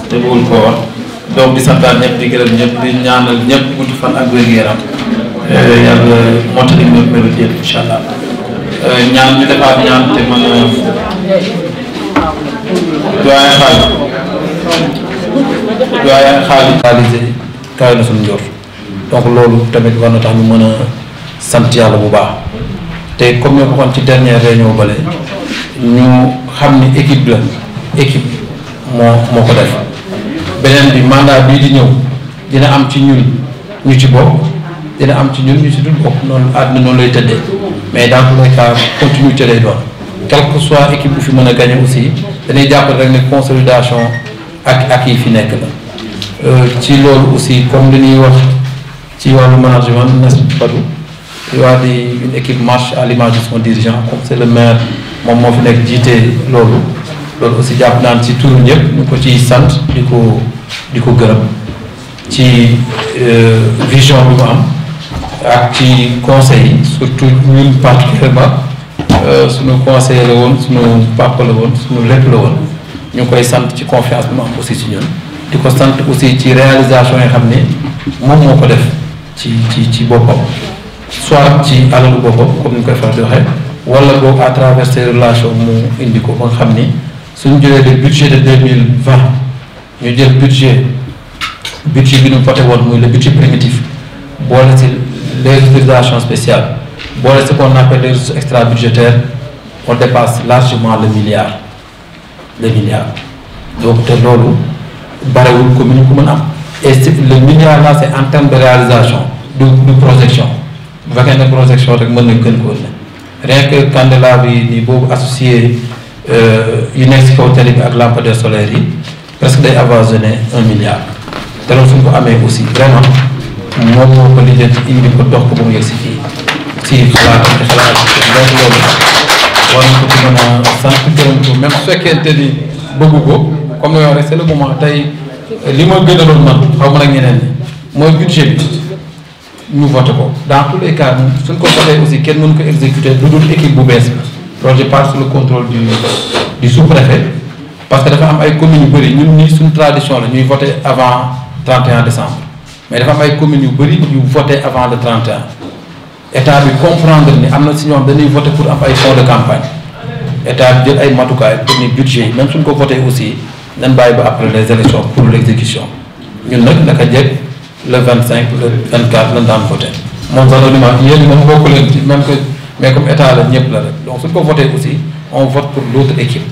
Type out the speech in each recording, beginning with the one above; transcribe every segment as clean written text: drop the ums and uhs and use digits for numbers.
te bëggul koo wax donc di santaan ñëpp di gërëm ñëpp di ñaanal ñëpp gudd fan ak wér-gu-yaram yàlla mottali mébét yëpp incha allah ñaan ñu defaat ñaan te mën a doyen xaalis kaay na suñu njort donc loolu tamit war na tax ñu mën a sant yàlla bu baax te comme ñoo ko waxoon ci dernière réunion bale ñu xam ni équipe la équipe moo ko def beneen bi mandat bii di ñëw dina am ci ñun ñu ci bokk dina am ci ñun ñu ci dul bokk noonu àdduna noonu lay tëddee mais dans tous les cas continuité lay doon quelle que soit équipe bu fi mën a gagné aussi dañuy jàpp rek ne consolidation ak yi fi nekk la ci loolu aussi comme li ñuy wax ci wàllu management n'est-ce pas waa di une équipe marche à l'image de son dirigeant comme c'est le maire moom moo fi nekk jiite loolu aussi jàpp naan ci turu ñëpp ñu ko ciy sant di ko gërëm ci vision bi mu am ak ci conseil yi surtout ñun particulièrement suñu conseiller la woon suñu papa la woon suñu lépp la woon ñu koy sant ci confiance bi mu am aussi ci ñun di ko sant aussi ci réalisation yi xam ne moom moo ko def ci boppam soit ci alalu boppam comme ni ñu koy faral di waxee wala boog à travers ses relations mu indi ko ba nga xam ni suñu jëlee le budget de 2020 ñu jël budget bi ñu voté woon muy le budget primitif boole si les autorisations spéciales boole ce qu'on appelle les ressources extra budgétaires on dépasse largement le milliard donc te loolu barewul commune ku mën am et le milliard là c'est en termes de réalisation du projection bu fekkee ne projection rek mën na gën koo ne rien que candidat bi ni boobu associé yu nekk si kaw télé bi ak lampadaire solaire yi presque day avoisiner 1 milliard te loolu suñ ko amee aussi vraiment moom moo ko lijjanti indi ko dox ko ba mu yegg si fii si xalaat donc loolu war na ko ci mën a sant gërëm ko même su fekkente ni bëggu ko comme ni ma waxee c'est le moment tey li ma gënaloon man xaw ma nag ñeneen ñi mooy budget bi ñu voté ko dans tous les cas suñ ko voté aussi kenn mënu ko exécuter lu dul équipe bu bees bi loolu je parle sous le contrôle du sous-préfet parce que dafa am ay communes yu bëri ñun ñii suñu tradition la ñuy voté avant 31 décembre mais dafa am ay communes yu bëri yu voté avant le 31 état bi comprendre ni am na si ñoom dañuy voté pour am ay fonds de campagne état bi jël ay matukaay pour ni budget yi même suñ ko voté aussi nañ bàyyi ba après les élections pour l'exécution ñun nag naka njëkk le 25 le 24 lañ daan voté moom sax loolu ma yéen moom bokk leen ci même que mais comme état la ñëpp la rek donc suñ ko voté aussi on vote pour l'autre équipe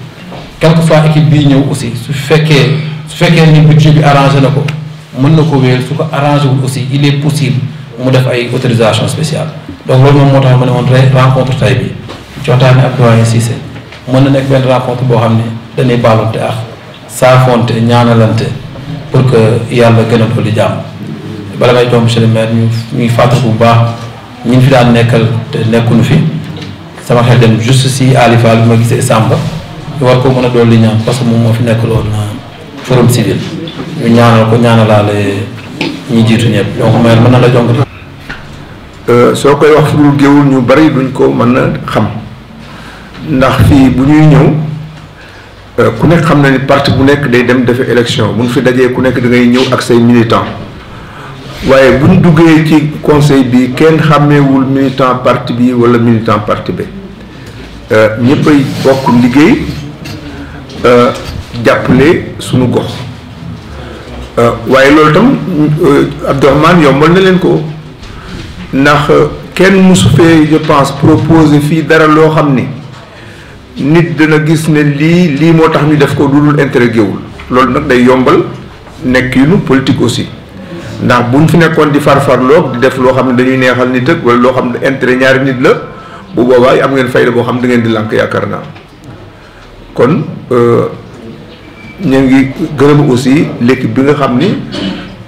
quelle que soit équipe bii ñëw aussi su fekkee ni budget bi arrangé na ko mën na ko wéyal su ko arrangé wul aussi il est possible mu def ay autorisation spéciale donc loolu moom moo tax ma ne woon rencontre tay bi ci waxtaane ak doyen Cissé mën na nekk benn rencontre boo xam ne dañuy baalonte ak saafonte ñaanalante pour que yàlla gën a dolli jàmm bala may doon monsieur le maire ñuy fàttali bu baax ñi fi daan nekkal te nekkuñu fi sama xel dem juste si Ali Fall bi ma gisee Samba ñu war ko mën a dolli ñaan parce que moom moo fi nekkaloon forum civil ñu ñaanal ko ñaanalaale ñi jiitu ñëpp donc maire mën na la jong soo koy wax fu dul géewul ñu bari duñ ko mën a xam ndax fii bu ñuy ñëw ku nekk xam na ni parti bu nekk day dem defe élection bu ñu fi dajee ku nekk da ngay ñëw ak say militant waaye bu ñu duggee ci conseil bi kenn xàmmeewul militant parti bi wala militant parti bi ñëppay bokk liggéey jàppale suñu gox waaye loolu tam Abdourahmane yombal na leen ko ndax kenn mosu fee je pense proposer fii dara loo xam ni nit dana gis ne lii moo tax ñu def ko du dul intérêt géewul loolu nag day yombal nekk yu nu politique aussi ndax buñ fi nekkoon di farfarloog di def loo xam ne dañuy neexal nit ak wala loo xam ne intérêt ñaari nit la bu boobaa am ngeen fayda boo xam ne da ngeen di lànk yaakaar naa kon ñu ngi gërëm aussi l'équipe bi nga xam ni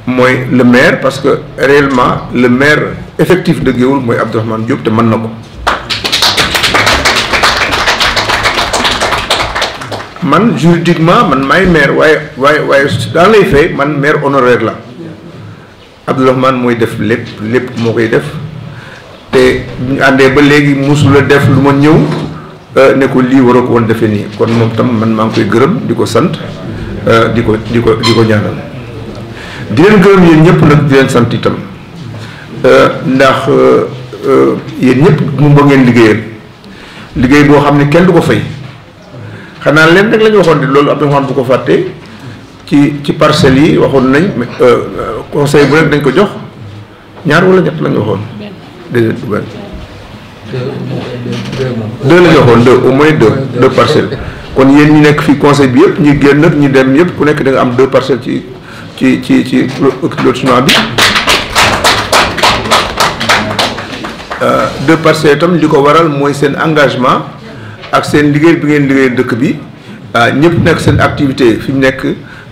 mooy le maire parce que réellement le maire effectif de Géoul mooy Abdourahmane Diop te mën na ko man juridiquement man maay maire waaye dans les faits man maire honoraire la Abdourahmane mooy def lépp moo koy def te ñu àndee ba léegi musula def lu ma ñëw ne ko lii waroo ko woon defee nii kon moom tam man maa ngi koy gërëm di ko sant di ko ñaanal di leen gërëm yéen ñëpp nag di leen sant itam ndax yéen ñëpp mu ba ngeen liggéey boo xam ne kenn du ko fay xanaa leen rek la ñu waxoon di loolu Abdourahmane bu ko fàttee ci parcelles yi waxoon nañ conseil bu nekk dañ ko jox ñaar wala ñett la ñu waxoon déedéet du benn deux la ñu waxoon au moins deux parcelles kon yéen ñi nekk fii conseil bi yëpp ñi génn ak ñi dem yëpp ku nekk da nga am 2 parcelles ci lotissement bi 2 parcelles itam li ko waral mooy seen engagement ak seen liggéey bi ngeen liggéey dëkk bi ñëpp nekk seen activité fi mu nekk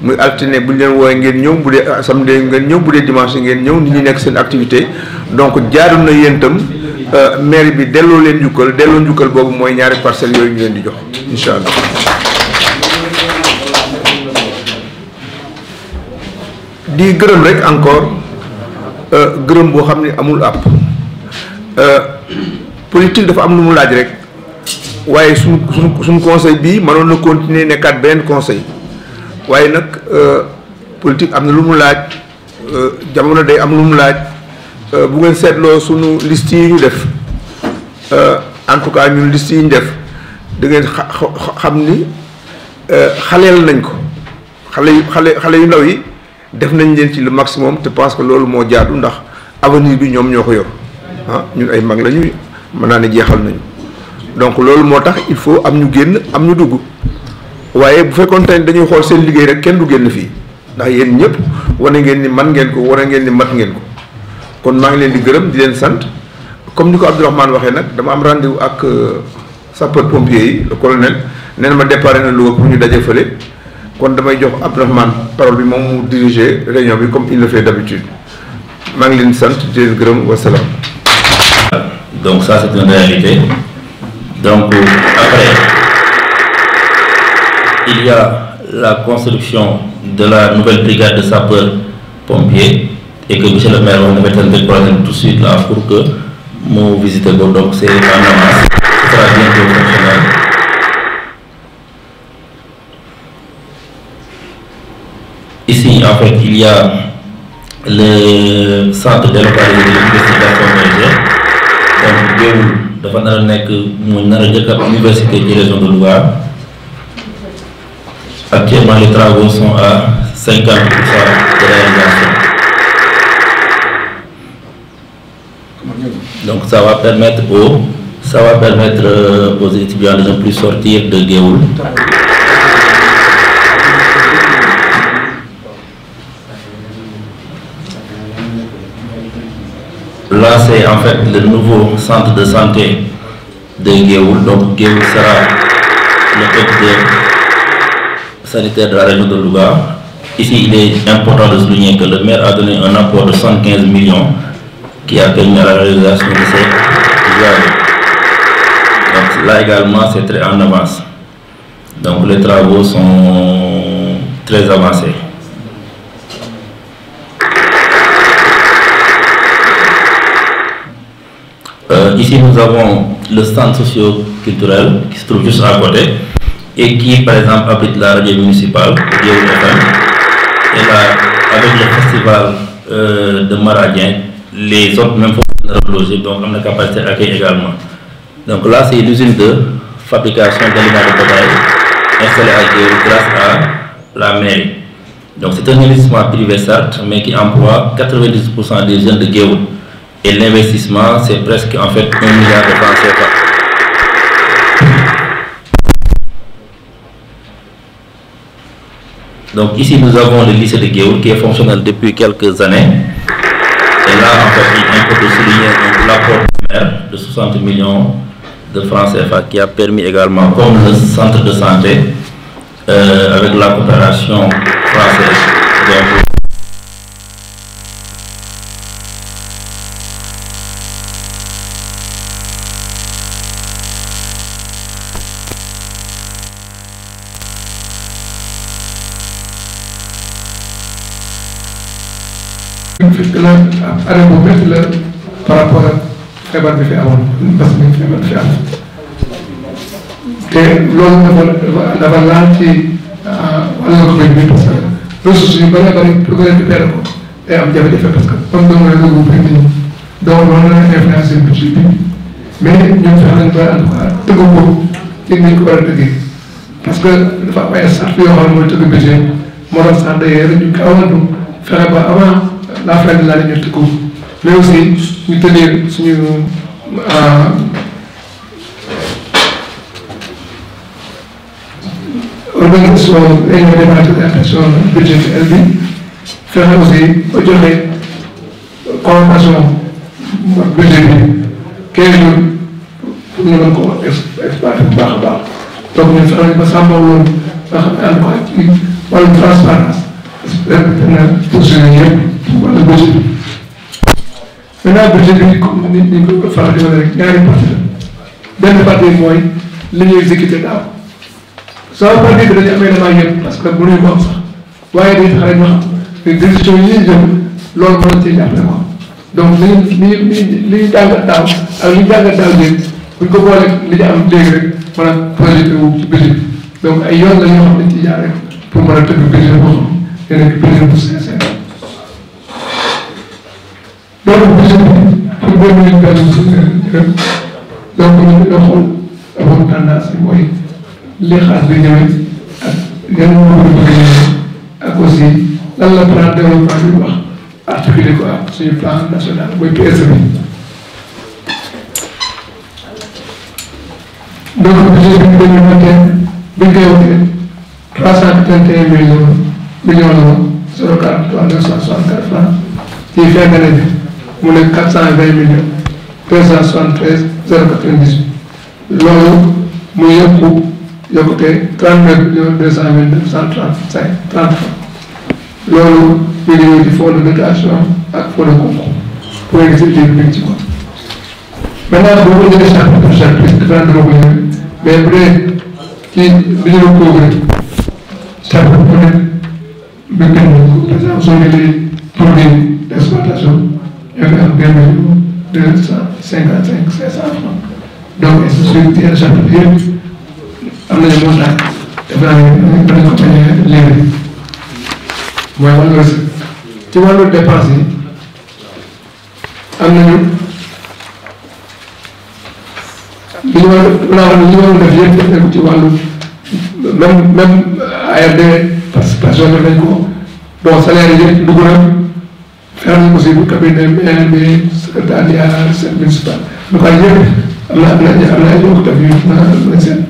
muy alterné bu ñu leen woowee ngeen ñëw bu dee samedi ngeen ñëw bu dee dimanche ngeen ñëw nit ñi nekk seen activité donc jaadu na yéen itam maire bi delloo leen njukkal boobu mooy ñaari parcelles yooyu ñu leen di jox incha allah. di gërëm rek encore gërëm boo xam ne amul àpp politique dafa am lu mu laaj rek waaye suñu conseil bii mënoon na continuer nekkaat benn conseil waaye nag politique am na lu mu laaj jamono day am lu mu laaj bu ngeen seetloo suñu liste yi ñu def en tout cas ñun liste yi ñu def da ngeen xam ni xaleel nañ ko xale yu ndaw yi def nañ leen ci le maximum te pense que loolu moo jaadu ndax avenir bi ñoom ñoo ko yor ñun ay mag lañu mën naa ne jeexal nañu donc loolu moo tax il faut am ñu génn am ñu dugg waaye bu fekkoon tey dañuy xool seen liggéey rek kenn du génn fii ndax yéen ñëpp wane ngeen ni man ngeen ko wane ngeen ni mat ngeen ko kon maa ngi leen di gërëm di leen sant comme ni ko Abdourahmane waxee nag dama am rendez-vous ak sapeur pompier yi le colonel nee na ma déparé na Louga pour ñu daje fële kon damay jox Abdourahmane parole bi moom mu diriger réunion bi comme il le fait d'habitude maa ngi leen di sant di leen gërëm wasalaam. Donc ça c'est une réalité. Donc après il y a la construction de la nouvelle brigade de sapeurs-pompiers et que monsieur le maire on avait tenté de prendre tout de suite là pour que nous visiter donc c'est en avance, ce sera bientôt fonctionnel. Ici en fait il y a le centre délocalisé de l'investigation militaire donc Géoul dafa nar a nekk mu nar a jëkk ab université ci région de Louga. Actuellement les travaux sont à 50% de réalisation. Donc ça va permettre aux étudiants de ne plus sortir de Géoul. Là c'est en fait le nouveau centre de santé de Géoul. Donc Géoul sera le top sanitaire de la région de Louga. Ici, il est important de souligner que le maire a donné un apport de 75 millions qui a permis à la réalisation de ces travaux. Donc là également, c'est très en avance. Donc les travaux sont très avancés. Ici, nous avons le centre socio-culturel qui se trouve juste à côté et qui, par exemple, abrite la radio municipale de Géoul FM. Et là, avec le festival de Maradien, les autres même faut loger, donc on a la capacité d'accueil également. Donc là, c'est l'usine de fabrication d'aliments de bétail installée à Géoul grâce à la mairie. Donc c'est un investissement privé certes, mais qui emploie 90% des jeunes de Géoul. Et l'investissement, c'est presque en fait 1 milliard de francs CFA. Donc ici nous avons le lycée de Géoul qui est fonctionnel depuis quelques années. Et là en fait il importe de souligner l'apport du maire de 60 millions de francs CFA qui a permis également, comme le centre de santé, avec la coopération française. Donc, fekk la année bu métti la par rapport ak feebar bi fi amoon parce que feebar bi fi am te loolu dafa laal ci wala ko bëgg parce que ressources yu bëri bëri pour nga récupérer ko day am jafe-jafe parce que comme doomu rek dugg bëgg nañu donc loolu la influencer budget bi mais ñun fexe nañ ba en tout cas tëgg ko ci ni ñu ko war a tëggee parce que dafa am ay sart yoo xam ne mooy tëgg budget moo tax sax d'ailleurs ñu gaawantu fexe ba avant la fin de l'année ñu tëgg ko mais aussi ñu tenir suñu organisation réunion d'évaluation budgétaire bi fexe aussi ba joxe convocation budget bi 15 jours pour ñu mën ko exploiter bu baax a baax donc ñun fexe nañ ba sàmmoo loolu nga xam ne en tout cas ci wàllu transparence respecté na poursuivre yëpp wàllu budget bi maintenant budget bi comme ni ñu ko faral di wane rek ñaari partie la benn partie mooy li ñuy exécuté daaw ça veut pas dire que dañu amee damaa yëpp parce que mënuñu ko am sax waaye day tax rek ñu xam ne décision yi ñuy jël loolu mën na cee jàppale ko donc li ñu jàngat daaw ak li ñu jàngat daaw jéeg buñ ko boolee li ñu am léegi rek mën a projeté wu ci budget bi donc ay yoon la ñoo xam dañ ciy jaar rek pour mën a tëgg budget boo xam ne nekk budget bu sincère donc budget bi pour 2022 donc ñu ngi xool amoon tendance yi mooy li xaas bi ñëwee ak yan moo bëgg ñëwee ak aussi lan la plan développement bi wax articulé ko ak suñu plan national mooy PSE bi donc budget bi 2021 bi ñu koy waxee 381 millions la woon 043 964 francs ci fin d'année bi mu nekk 420 millions 273 098 loolu mu yokkute 39 millions 229 135 30 loolu ñu ngi ñëw ci fonds de dotation ak fonds de concours pour exécutif bi ci ko maintenant boo ko jëlee chaque pour chaque prix dafa dama ko ñëwee mais bu dee ci bi ñu doon couvrir chaque bu nekk bi gën ko par exemple soo jëlee produit d'exploitation yaa ngi am 2 millions 255 500 francs donc structure chaque yëpp am nañu montant def naa ne danañ ko bañ a léegi mooy wàllu recette ci wàllu dépense yi am nañu li ñu war li ñu war a def yëpp def nañ ci wàllu même ARD participation def nañ ko bon salaire yi yëpp dugg na faire nañ aussi bu cabinet maire bi secrétariat recette municipal lu koy yëpp am na ay yokk def yu na seen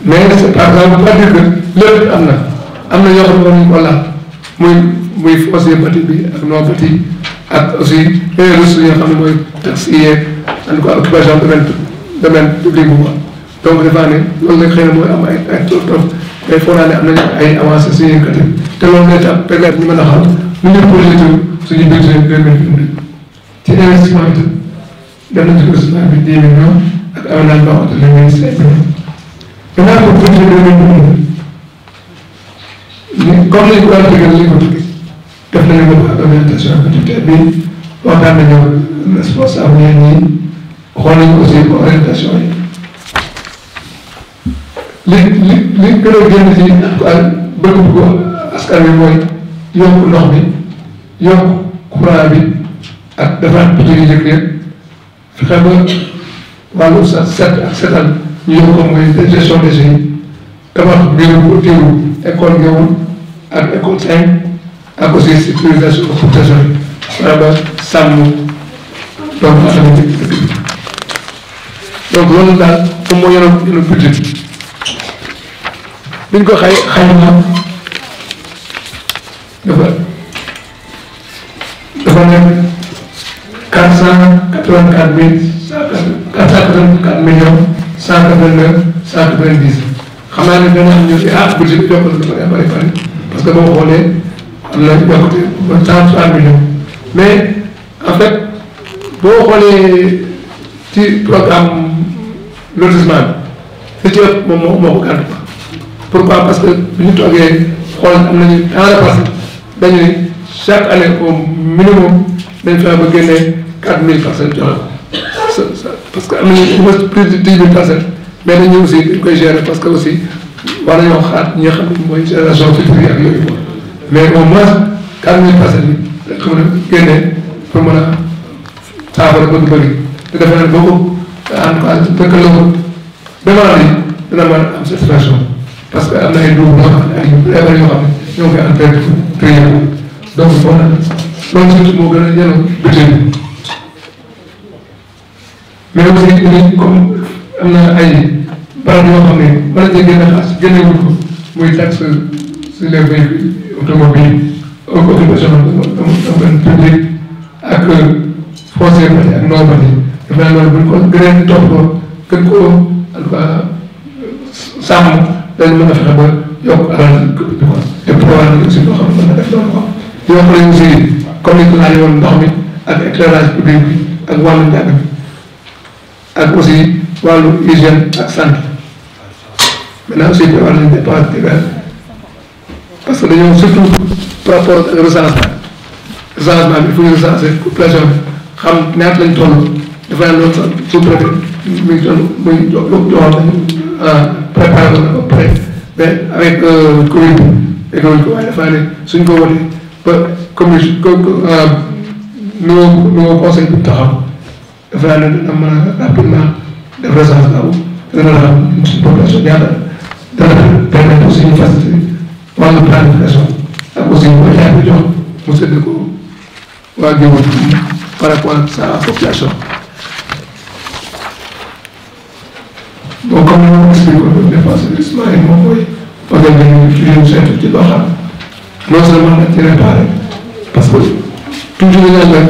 mais c'est par exemple pas dire que lépp am na yoo xam ne war nañu ko laal muy foncier bâti bi ak non bâti ak aussi les ressources yoo xam ne mooy taxes yi yeeg en tout cas occupation domaine public bu ko donc dafa ne loolu nag xëy na mooy am ay tof mais foog naa ne am nañu ay avancées significatives te loolu day tax permettre ñu mën a xam nu ñu projeté suñu budget 2022 ci investissement itam def nañ ci investissement bi 10 millions ak aménagement hôtelier bi 5 millions maintenant pour budget 2022 comme ni ñu ko daan tëggal li ko tëgg def nañu ko ak orientation budgétaire bi waxtaan nañu responsable yi ñi xool nañu aussi orientation yi li gën a génn ci bëgg ko askan wi mooy yokk ndox bi yokk courant bi ak defaraat budget yi njëkk yëpp fexe ba wàllu set ak setal ñu yokk ko mooy gestion des yi tabax biiru bu tiiru école Ngéwul ak école 5 ak aussi sécurisation protection yi fexe ba sàmm doomu aadama ci dëkk bi donc loolu daal moom moo yoroon budget biñ ko xayma dafa nekk 484 millions 189 190 xam naa ne dana am ñu ne ah budget bi yokk na lu bëri parce que boo xoolee am na yokkute ba 103 millions mais en fait boo xoolee ci programme lotissement bi li ci ëpp moom moo ko gàddu quoi. Pourquoi? Parce que bi ñu toogee xool am nañu dans le passé dañu ne chaque année au minimum dañ fexe ba génnee 4000 parcelles joxe ko parce que am nañu plus de 10 000 parcelles mais dañu aussi dañ koy gérer parce que aussi war nañoo xaar ñi nga xam ne mooy génération future yi ak yooyu quoi mais au moins 4000 personnes yi dañ ko mën a génne pour mën a saafara bëgg-bëgg te defe naa boo ko en tout cas dëkkaloo ko demande yi dina mën a am satisfaction parce que am na ay dugub yoo xam ne ay feebar yoo xam ne ñoo koy entraîné pour trier donc foo na loolu surtout moo gën a yenu budget bi mais aussi ni comme am na ay barab yoo xam ne mën nañu génne xaalis génnewul ko muy taxe sur les véhicules automobiles occupation domaine public ak foncier bâti ak non bâti def naa loolu bu ñu ko gënee toppatoo gën ko en tout cas sàmm dañu mën a fexe ba yokk alal bi quoi et prévoir nañu aussi loo xam ne mën na def loolu quoi yokk nañu aussi comme ni ko laajee woon ndox mi ak éclairage public bi ak wàllu njàng bi ak aussi wàllu hygiène ak santé maintenant aussi prévoir nañu dépense divers parce que dañoo surtout par rapport ak recensement bi il faut ñu recenser population bi xam ñaata lañ toll dafa naan loolu sax sous-préfet mi ngi toll muy joxoon nañu préparé ko na ba pare mais avec Covid bi déggoon ko waaye dafa ne suñ ko wotee ba nouveau conseil bi taxaw dafa naa ne dina mën a rapidement def recensement bu dana la xam suñu population ñaata dana permettre aussi ñu faciliter wàllu planification ak aussi bu état bi jox mu sédd ko waa Géoul par rapport ak sa population. bon comme ni ma expliqué ko dépense investissement yi moom mooy organiser ñu saytu ci loo xam non seulement dañ ci réparé parce que toujours li naan la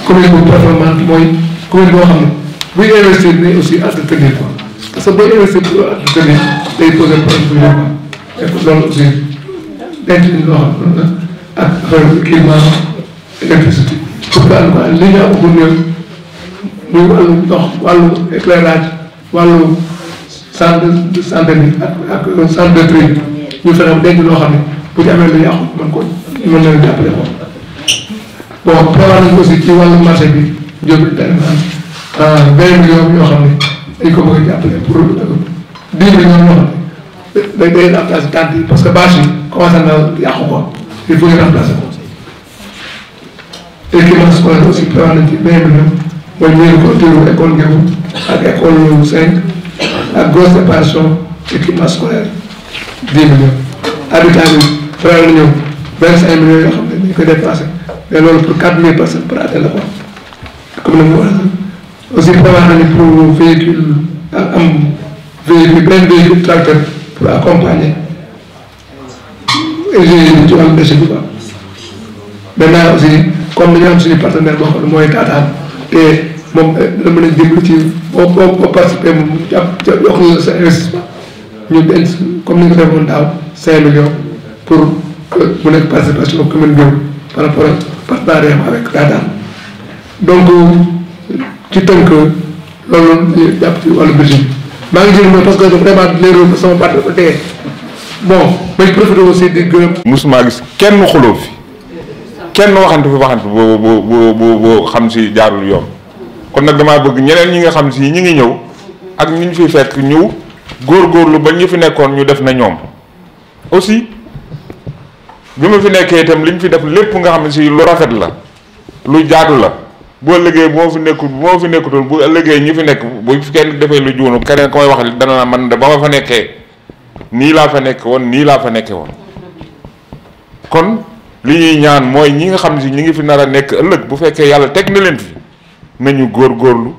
commune bu performante mooy commune boo xam ne buy investir mais aussi entretenir quoi parce que booy investir pour entretenir day poser problème bu et loolu aussi denc nañ loo xam ne ak affaire climat électricité pour que en tout cas li ñu am néew muy wàllu ndox wàllu éclairage wàllu centre de santé bi ak centre de tri ñu fexe denc loo xam ne bu ci amee lu yàqu mën leen jàppale ko bon prévoir nañ aussi ci wàllu marché bi jóg tellement 20 millions yoo xam ne dañ ko bëgg a jàppale pour 10 millions yoo xam ne day remplacer tente yi parce que bâche yi commencé na yàqu ko il faut ñu remplacer ko équipement scolaire aussi prévoir nañ ci 20 millions mooy ñeenti clôture école Ngéwul ak école 5 ak grosse réparation équipement scolaire 10 millions habitat bi prévoir nañu 25 millions yoo xam ne dañ koy dépassé mais loolu pour 4000 personnes par année la quoi comme ni mu waxee aussi prévoir nañu pour véhicule ak am véhicule benn véhicule tracteur pour accompagner ci wàllu déchet bi quoi maintenant aussi comme dañu am suñu partenaire boo xam ne mooy Taataan te moom dina mën a dimbali ci boo participer moom jàpp yokk la sa investissement ñu denc comme ni nga ko defoon daaw 5 millions pour mu nekk participation commune bi par rapport ak partenariat avec Taataan donc ci tënk loolu ñu jàpp ci wàllu budget bi maa ngi jël mooy parce que vraiment léeru sama baat dafa tege bon may profité aussi di gërëm. musuma gis kenn xuloo fi kenn waxante boo xam si jaarul yoon kon nag damaa bëgg ñeneen ñi nga xam si ñi ngi ñëw ak ñu fi fekk ñëw góorgóorlu ba ñu fi nekkoon ñu def na ñoom aussi bi ma fi nekkee itam li ñu fi def lépp nga xam ne si lu rafet la lu jaadu la bu ëllëgee bu ma fi nekkutoon bu ëllëgee ñi fi nekk bu kenn defee lu juunu keneen ko may wax dana na man de ba ma fa nekkee nii laa fa nekk woon nii laa fa nekkee woon kon li ñuy ñaan mooy ñi nga xam si ñi ngi fi nar a nekk ëllëg bu fekkee yàlla teg na leen fi nañu góorgóorlu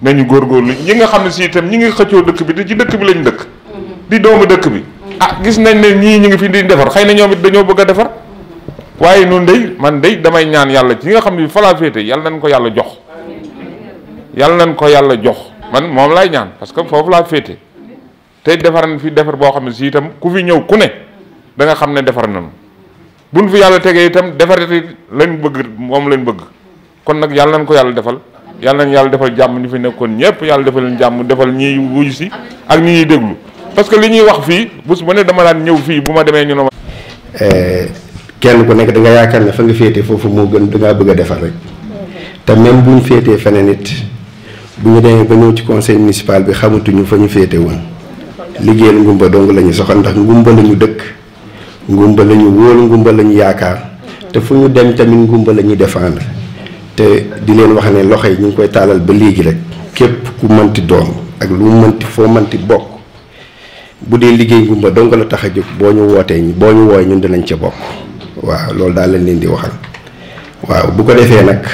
ñi nga xam ne si itam ñi ngi xëccoo dëkk bi te ci dëkk bi lañ dëkk di doomu dëkk bi ah gis nañ ne ñii ñu ngi fi di defar xëy na ñoom it dañoo bëgg a defar waaye noonu day man day damay ñaan yàlla ci nga xam ne fa laa féete yàlla nañ ko yàlla jox man moom laay ñaan parce que foofu laa féete te defar nañ fi defar boo xam ne si itam ku fi ñëw ku ne da nga xam ne defar nañu buñ fi yàlla tegee itam defarati lañ bëgg moom lañ bëgg kon nag yàlla nañ ko yàlla defal yàlla nañ yàlla defal jàmm ñu fi nekkoon ñëpp yàlla defal leen jàmm defal ñiy wuyu si ak ñi ñuy déglu parce que li ñuy wax fii bés bu ne dama daan ñëw fii bu ma demee ñu ne ma. kenn ku nekk da nga yaakaar ne fa nga féete foofu moo gën da ngaa bëgg a defar rek te même bu ñu féetee feneen it bu ñu demee ba ñëw ci conseil municipal bi xamatuñu fa ñu féete woon liggéeyal ngumba dong la ñu soxal ndax ngumba la ñu dëkk ngumba la ñu wóolu ngumba la ñu yaakaar te fu ñu dem tamit ngumba la ñuy défendre te di leen wax ne loxo yi ñu ngi koy taalal ba léegi rek képp ku mënti doon ak lu mu mënti foo mënti bokk bu dee liggéey ngumba dong la tax a jóg boo ñu wootee boo ñu wooyee ñun dinañ ca bokk waaw loolu daal lañ leen di waxal waaw bu ko defee nag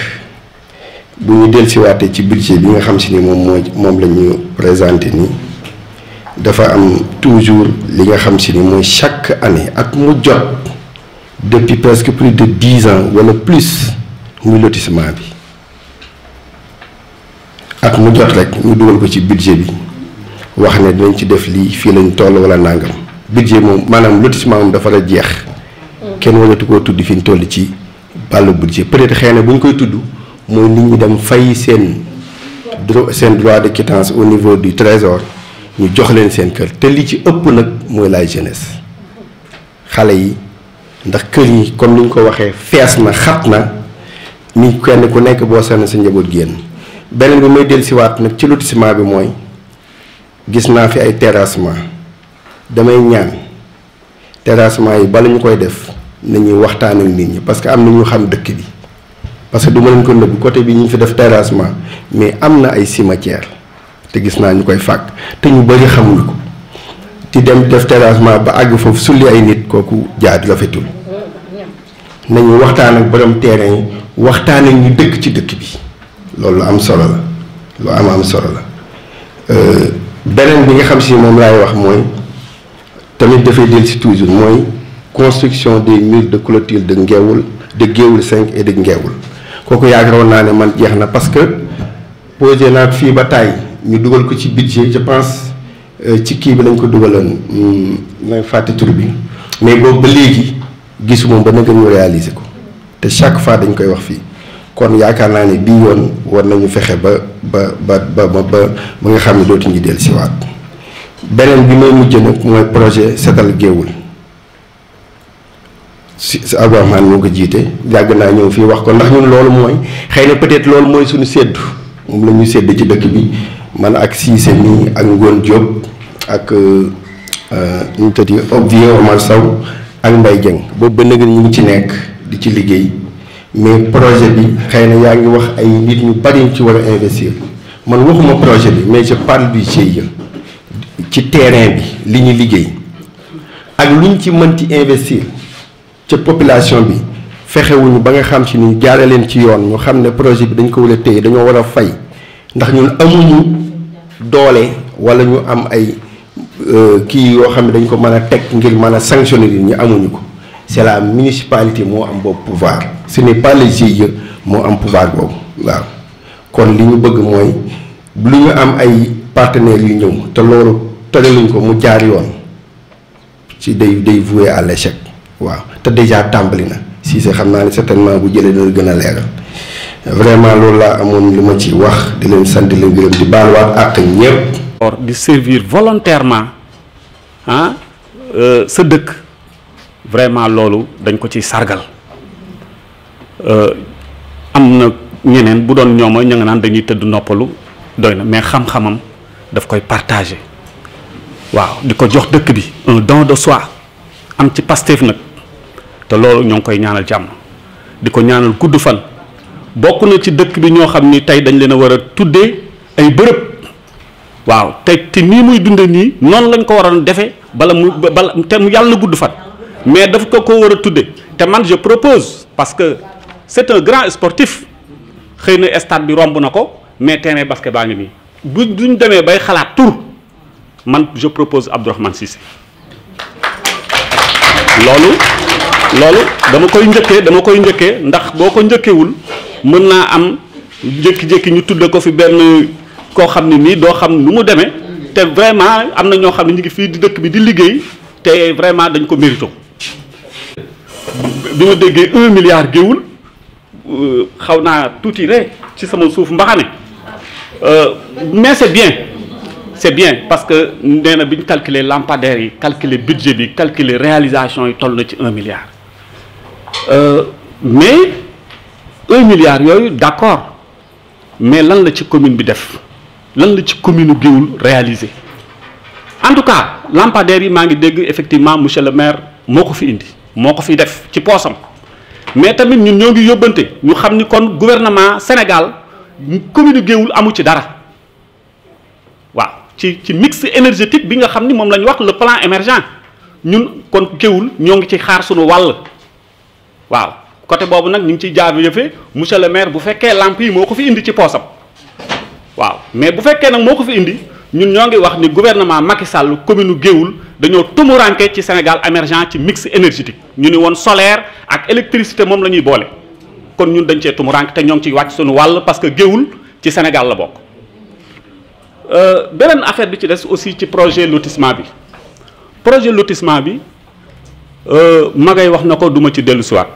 bu ñu dellusiwaatee ci budget bi nga xam si ni moom la ñu présenté nii dafa am toujours li nga xam si ni mooy chaque année at mu jot depuis presque plus de 10 ans wala plus muy lotissement bi at mu jot rek ñu dugal ko ci budget bi wax ne dinañ ci def lii fii lañ toll wala nangam budget moom maanaam lotissement moom dafa la jeex kenn waratu koo tudd fi ñu toll ci wàllu budget peut-être xëy na bu ñu koy tudd mooy nit ñi dem fay seen droit de quittance au niveau du trésor ñu jox leen seen kër te li ci ëpp nag mooy la jeunesse xale yi ndax kër yi comme ni ñu ko waxee fees na xat na ni kenn ku nekk boo sànni sa njaboot génn beneen bi may dellusiwaat nag ci lotissement bi mooy gis naa fi ay terrassement damay ñaan terrassement yi bala ñu koy def nañuy waxtaan ak nit ñi parce que am na ñu xam dëkk bi parce que du ma leen ko nëbb côté bi ñu fi def terrassement mais am na ay cimetière te gis naa ñu koy fàkk te ñu bëri xamuñu ko di dem def terrassement ba àgg foofu sulli ay nit kooku jaadu rafetul nañu waxtaan ak borom terrain yi waxtaan ak ñu dëkk ci dëkk bi loolu lu am solo la lu am solo la beneen bi nga xam si moom laay wax mooy tamit dafay dellu si toujours mooy construction des murs de clôture de Géoul 5 et de Ngéoul kooku yaakaaroon naa ne man jeex na parce que posé naa fii ba tàyyi ñu dugal ko ci budget je pense ci kii bi lañ ko dugaloon may fàtte tur bi mais boobu ba léegi gisuma ba nga ñu réaliser ko te chaque fois dañ koy wax fii kon yaakaar naa ne bii yoon war nañu fexe ba nga xam ne dootuñu dellu siwaat beneen bi may mujj nag mooy projet setal Géoul si Abdourahmane moo ko jiite yàgg naa ñëw fii wax ko ndax ñun loolu mooy xëy na peut-être loolu mooy suñu séddu moom la ñu sédd ci dëkk bi man ak Cissé mi ak Ngone Diop ak ñu tëddi Vieux Omar Sow ak Mbaye Dieng boobu ba nëgg ñu ngi ci nekk di ci liggéey mais projet bi xëy na yaa ngi wax ay nit ñu bari ci war a investir man waxuma projet bi mais je parle du GIE ci terrain bi li ñu liggéey ak lu ñu ci mënti investir ca population bi fexewuñu ba nga xam ci ni jaare leen ci yoon ñu xam ne projet bi dañ ko war a téye dañoo war a fay ndax ñun amuñu doole wala ñu am ay kii yoo xam ne dañ ko mën a teg ngir mën a sanctionner ñu amuñu ko c'est la municipalité moo am boobu pouvoir ce n'est pas le GIE moo am pouvoir boobu waaw kon li ñu bëgg mooy lu ñu am ay partenaires yu ñëw te loolu tëraluñ ko mu jaar yoon ci day voué à l'échec waaw te déjà tàmbali na si c'est xam naa ne certainement bu jëlee dana gën a leeral vraiment loolu laa amoon lu ma ci wax di leen sant di leen gërëm di baaluwaat àq ñëpp. di servir volontairement sa dëkk vraiment loolu dañ ko ciy sargal am na ñeneen bu doon ñooma ña nga naan dañuy tëdd noppalu doy na mais xam-xamam daf koy partager waaw di ko jox dëkk bi un don de soi am ci Pastef nag te loolu ñoo ngi koy ñaanal jàmm di ko ñaanal gudd fan bokk na ci dëkk bi ñoo xam ni tey dañ leen a war a tuddee ay bërëb waaw te nii muy dunde nii noonu lañ ko waroon defee bala te mu yàlla na gudd fan mais daf ko war a tudde te man je propose parce que c'est un grand sportif xëy na stade bi romb na ko mais terrain basket baa ngi nii duñ demee bay xalaat tur man je propose Abdourahmane Cissé loolu dama koy njëkkee ndax boo ko njëkkewul mën naa am jékki-jékki ñu tudde ko fi benn koo xam ne nii doo xam nu mu demee te vraiment am na ñoo xam ne ñu ngi fii di dëkk bi di liggéey te vraiment dañ ko mérito bi ma déggee 1 milliard Géoul xaw naa tuuti rek ci sama suuf mbaxane mais c'est bien parce que nee na bi ñu calculer lampadaires yi calculer budget bi calculer réalisation yi toll na ci 1 milliard mais 1 milliard yooyu d'accord mais lan la ci commune bi def lan la ci commune Géoul réalisé en tout cas lampadaires yi maa ngi dégg effectivement monsieur le maire moo ko fi indi moo ko fi def ci poosam mais tamit ñun ñoo ngi yóbbante ñu xam ni kon gouvernement Sénégal commune Géoul amu ci dara waaw ci mix énergétique bi nga xam ni moom la ñu wax le plan émergent ñun kon Géoul ñoo ngi ci xaar suñu wàll waaw côté boobu nag ñu ngi ciy jaajëfee monsieur le maire bu fekkee lamp yi moo ko fi indi ci poosam waaw mais bu fekkee nag moo ko fi indi ñun ñoo ngi wax ni gouvernement Macky Sall commune Géoul dañoo tumuranke ci Sénégal émergent ci mix énergétique ñu ni woon solaire ak électricité moom la ñuy boole kon ñun dañ cee tumuranke te ñoo ngi ciy wàcc suñu wàll parce que Géoul ci Sénégal la bokk. beneen affaire bi ci des aussi ci projet lotissement bi magay wax na ko duma ci dellu siwaat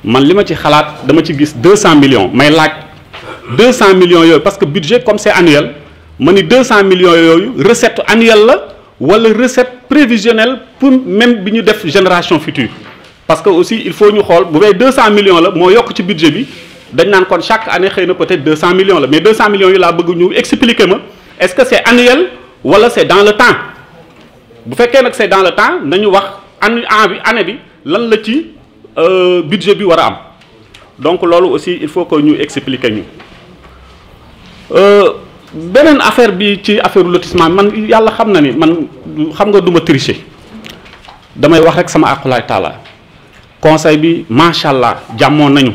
man li ma ci xalaat dama ci gis 200 millions may laaj 200 millions yooyu parce que budget comme c'est annuel ma ni 200 millions yooyu recette annuelle la wala recette prévisionnelle pour même bi ñu def génération future parce que aussi il faut ñu xool bu dee 200 millions la moo yokk ci budget bi dañ naan kon chaque année xëy na peut-être 200 millions la mais 200 millions yi laa bëgg ñu expliquer ma est-ce que c'est annuel wala c'est dans le temps bu fekkee nag c'est dans le temps nañu wax année bi lan la ci budget bi war a am donc loolu aussi il faut que ñu expliquer ñu beneen affaire bi ci affaire lotissement man yàlla xam na ni man xam nga duma tricher damay wax rek sama aqulaay taala conseil bi macha allah jàmmoon nañu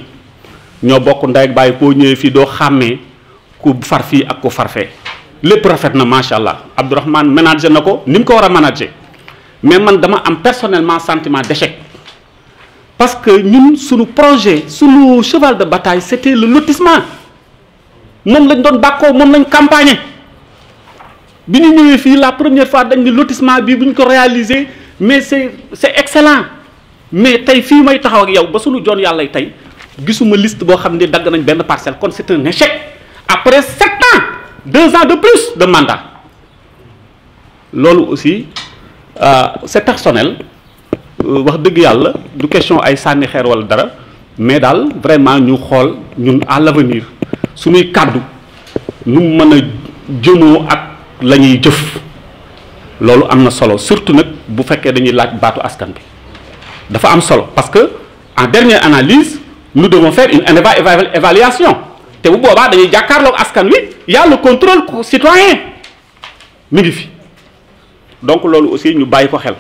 ñoo bokk ndey ak bàyyi koo ñëwee fii doo xàmmee ku far fii ak ku farfee lépp rafet na macha allah Abdourahmane ménager na ko ni mu ko war a manager mais man dama am personnellement sentiment d'échec parce que ñun suñu projet suñu cheval de bataille c'était le lotissement moom lañ doon bàkkoo moom lañ campagne bi ñu ñëwee fii la première fois dañ ni lotissement bi bu ñu ko réaliser mais c'est excellent mais tey fii may taxaw ak yow ba suñu joon yàlla tey gisuma liste boo xam ne dagg nañ benn parcelle kon c'est un échec après 7 ans 2 ans de plus de mandat loolu aussi c'est personnel wax dëgg yàlla du question ay sànni xeer wala dara mais daal vraiment ñu xool ñun à l'avenir suñuy kàddu nu mu mën a jëmoo ak la ñuy jëf loolu am na solo surtout nag bu fekkee dañuy laaj baatu askan bi dafa am solo parce que en dernière analyse nous devons faire une évaluation te bu boobaa dañuy jàkkaarloog askan wi y a le contrôle citoyen mi ngi fi donc loolu aussi ñu bàyyi ko xel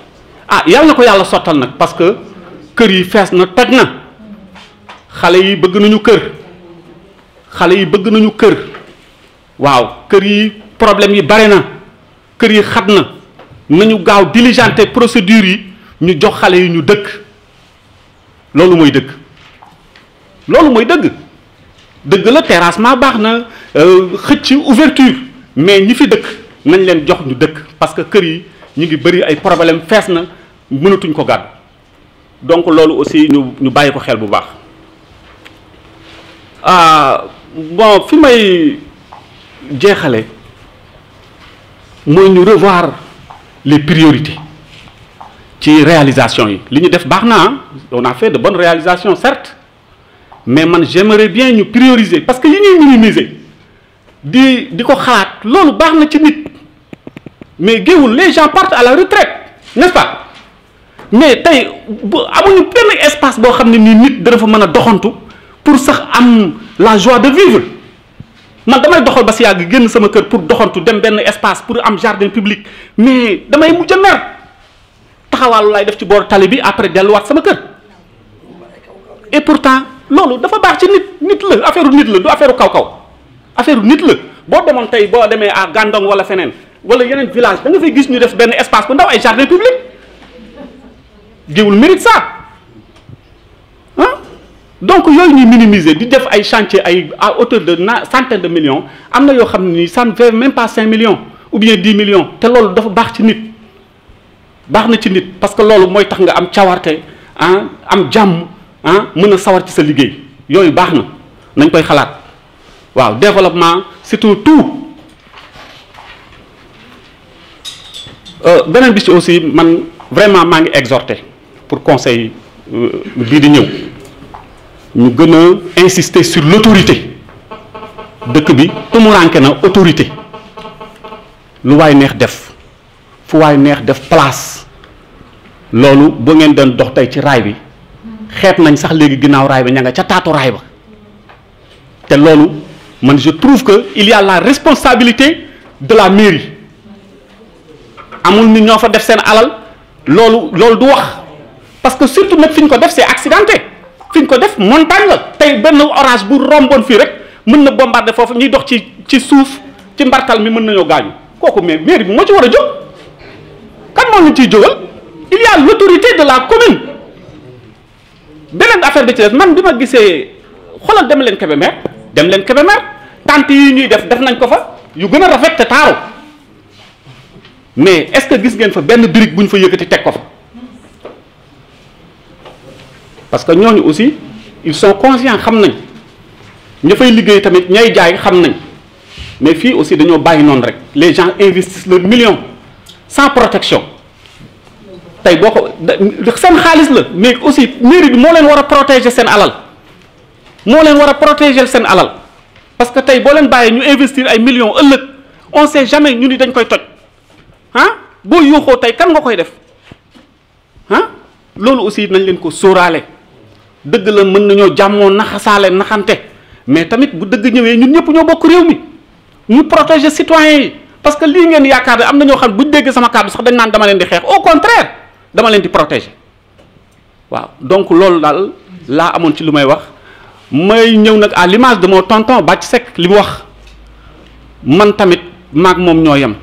yàlla na ko yàlla sottal nag parce que kër yi fees na toj na xale yi bëgg nañu kër waaw kër yi problème yi bare na kër yi xat na nañu gaaw diligenter procédure yi ñu jox xale yi ñu dëkk loolu mooy dëgg dëgg la terrassement baax na xëcc ouverture mais ñi fi dëkk nañ leen jox ñu dëkk parce que kër yi ñu ngi bëri ay problème fees na mënatuñ ko gàddu donc loolu aussi ñu bàyyi ko xel bu baax bon fi may jeexale mooy ñu revoir les priorités ci réalisation yi li ñu def baax na on a fait de bonnes réalisations certes mais man j'aimerais bien ñu prioriser parce que yi ñuy minimiser di ko xalaat loolu baax na ci nit mais Géoul les gens partent à la retraite n'est-ce pas mais tey amuñu benn espace boo xam ne nii nit dana fa mën a doxantu pour sax am la joie de vivre man damay doxal ba si yàgg génn sama kër pour doxantu dem benn espace pour am jardin public mais damay mujj a mer taxawaalu laay def ci booru tali bi après delluwaat sama kër et pourtant loolu dafa baax ci nit la affaire nit la du affaire kaw affaire nit la boo demoon tey boo demee à Gandon wala feneen wala yeneen village da nga fay gis ñu def benn espace bu ndaw ay jardin public Géoul mérite ça donc yooyu ñuy minimiser di def ay chantier ay à hauteur de centaines de millions am na yoo xam ne nii ça ne fait même pas 5 millions ou bien 10 millions te loolu dafa baax ci nit baax na ci nit parce que loolu mooy tax nga am cawarte am jàmm mën a sawar ci sa liggéey yooyu baax na nañ koy xalaat waaw développement c'est un tout beneen bi ci aussi man vraiment maa ngi exhorter pour conseil bii di ñëw ñu gën a insister sur l'autorité dëkk bi tumuranke na autorité lu waay neex def fu waay neex def place loolu bu ngeen doon dox tey ci raay bi xeet nañ sax léegi ginnaaw raay bi ña nga ca taatu raay ba te loolu man je trouve que il y a la responsabilité de la mairie amul ni ñoo fa def seen alal loolu du wax parce que surtout nag fi ñu ko def c'est accidenté fi ñu ko def montagne la tey benn orage bu romboon fii rek mën na bombarder foofu ñuy dox ci suuf ci mbartal mi mën nañoo gaañu kooku mais mairie bi moo ci war a jóg kan moo ñu ciy jógal il y a l'autorité de la commune beneen affaire bi ci des man bi ma gisee xoolal dem leen Kébémer tente yi ñuy def nañ ko fa yu gën a rafet te taaru mais est-ce que gis ngeen fa benn brique bu ñu fa yëkkati teg ko fa parce que ñooñu aussi ils sont conscients xam nañ ña fay liggéey tamit ñay jaay xam nañ mais fii aussi dañoo bàyyi noonu rek les gens investissent leurs millions sans protection tey boo ko seen xaalis la mais aussi mairie bi moo leen war a protéger seen alal parce que tey boo leen bàyyee ñu investir ay millions ëllëg on sait jamais ñu ni dañ koy toj boo yuuxoo tey kan nga koy def loolu aussi nañ leen ko sóoraale dëgg la mën nañoo jàmmoo naxasaale naxante mais tamit bu dëgg ñëwee ñun ñëpp ñoo bokk réew mi ñu protéger citoyens yi parce que lii ngeen yaakaar ne am na ñoo xam buñ dégg sama kàddu sax dañ naan dama leen di xeex au contraire dama leen di protéger waaw donc loolu daal laa amoon ci lu may wax may ñëw nag à l'image de mon tonton Bathie Seck li mu wax man tamit maag moom ñoo yem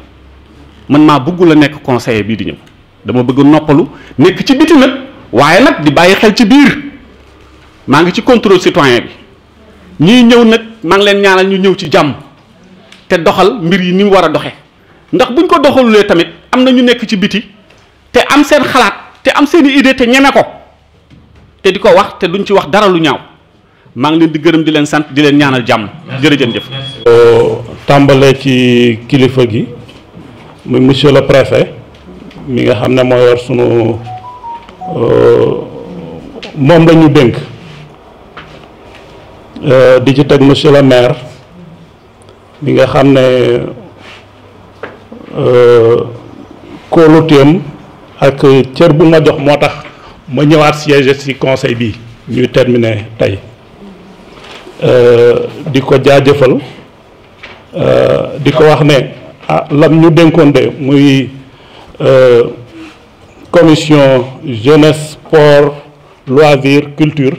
man maa bëgg la nekk conseiller bii di ñëw dama bëgg noppalu nekk ci biti nag waaye nag di bàyyi xel ci biir maa ngi ci contrôle citoyen bi ñii ñëw nag maa ngi leen ñaanal ñu ñëw ci jàmm te doxal mbir yi ni mu war a doxe ndax buñ ko doxalulee tamit am na ñu nekk ci biti te am seen xalaat te am seen i idée te ñeme ko te di ko wax te duñ ci wax dara lu ñaaw maa ngi leen di gërëm di leen sant di leen ñaanal jàmm jërëjëf. tàmbalee ci kilifa gi muy monsieur le préfet mi nga xam ne moo yor sunu moom la ñu dénk di ci teg monsieur le maire mi nga xam ne kóoluteem ak cër bu ma jox moo tax ma ñëwaat siège ci conseil bi ñuy terminer tey di ko jaajëfal di ko wax ne lam ñu dénkoon de muy commission jeunesse sport loisir culture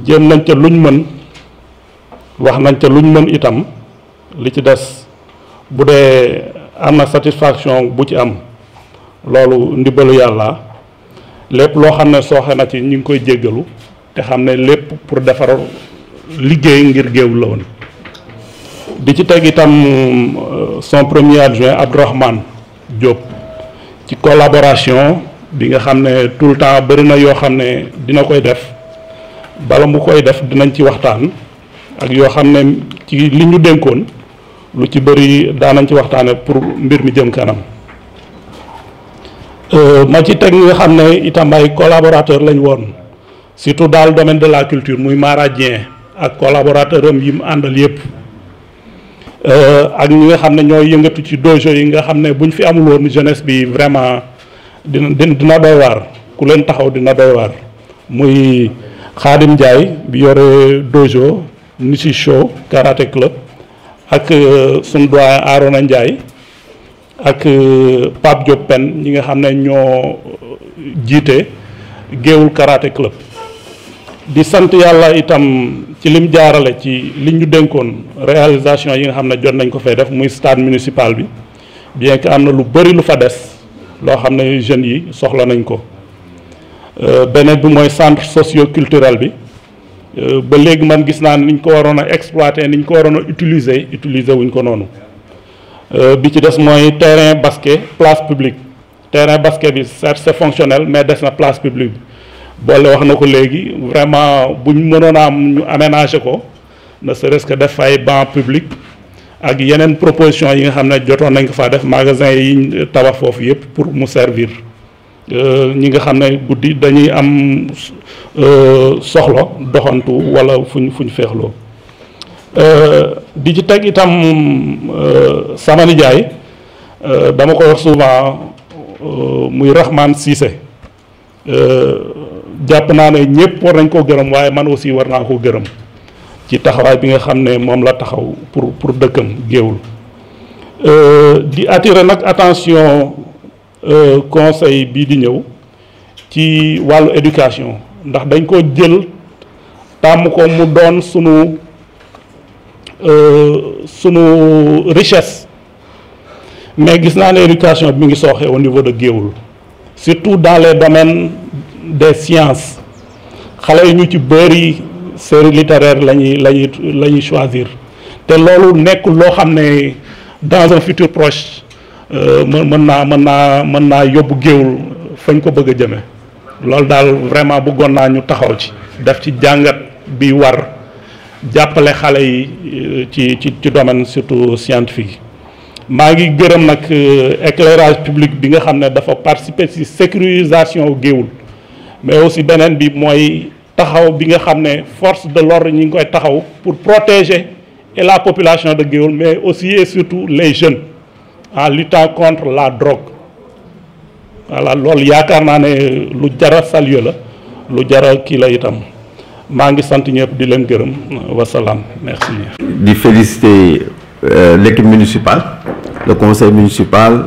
jéem nañ ca luñ mën wax nañ ca luñ mën itam li ci des bu dee am na satisfaction bu ci am loolu ndimbalu yàlla lépp loo xam ne sooxe na ci ñu ngi koy jéggalu te xam ne lépp pour defar liggéey ngir géew la woon di ci teg itam son premier adjoint Abdourahmane Diop ci collaboration bi nga xam ne tout le temps bëri na yoo xam ne dina koy def bala mu koy def dinañ ci waxtaan ak yoo xam ne ci li ñu dénkoon lu ci bëri daanañ ci waxtaane pour mbir mi jëm kanam ma ci teg nga xam ne itam ay collaborateur lañ woon surtout dans le domaine de la culture muy Mara Dieng ak collaborateur am yi mu àndal yëpp ak ñi nga xam ne ñooy yëngatu ci dojo yi nga xam ne buñ fi amul woon jeunesse bi vraiment dina doy waar ku leen taxaw dina doy waar muy Khadim Ndiaye bi yore dojo Nishi Show karaté club ak suñu doyen Arona Ndiaye ak Pape Diop Pen ñi nga xam ne ñoo jiite géewul karaté club di sant yàlla itam ci lim jaarale ci li ñu dénkoon réalisation yi nga xam ne jot nañ ko fay def muy stade municipal bi bien que am na lu bëri lu fa des loo xam ne jeunes yi soxla nañ ko beneen bi mooy centre socio-culturel bi ba léegi man gis naa ne ni ñu ko waroon a exploiter ni ñu ko waroon a utiliser wuñ ko noonu bi ci des mooy terrain basket place publique terrain basket bi certes c'est fonctionnel mais des na place publique bi boole wax na ko léegi vraiment buñ mënoon a am ñu aménager ko ne serait-ce que def ay banc public ak yeneen proposition yi nga xam ne jotoon nañ ko faa def magasin yi tabax foofu yëpp pour mu servir ñi nga xam ne guddi dañuy am soxla doxantu wala fuñ feexloo di ci teg itam sama nijaay dama ko wax souvent muy Rahman Cissé jàpp naa ne ñëpp war nañ koo gërëm waaye man aussi war naa koo gërëm ci taxawaay bi nga xam ne moom la taxaw pour dëkkam Géoul di attirer nag attention conseil bii di ñëw ci wàllu éducation ndax dañ ko jël tàmm ko mu doon sunu richesse mais gis naa ne éducation bi mi ngi sooxe au niveau de Géoul surtout dans les domaines des sciences xale yi ñu ci bëri série littéraire la ñuy choisir te loolu nekkul loo xam ne dans un futur proche mën naa yóbbu Géoul fañ ko bëgg a jëme loolu daal vraiment bëggoon naa ñu taxaw ci def ci jàngat bi war jàppale xale yi ci domaine surtout scientifique maa ngi gërëm nag éclairage public bi nga xam ne dafa participer ci sécurisation Géoul mais aussi beneen bi mooy taxaw bi nga xam ne force de l'ordre ñi ngi koy taxaw pour protéger et la population de Géoul mais aussi et surtout les jeunes en luttant contre la drogue voilà loolu yaakaar naa ne lu jara saluer la lu jara kii la itam maa ngi sant ñëpp di leen gërëm wasalaam merci. di féliciter l'équipe municipale le conseil municipal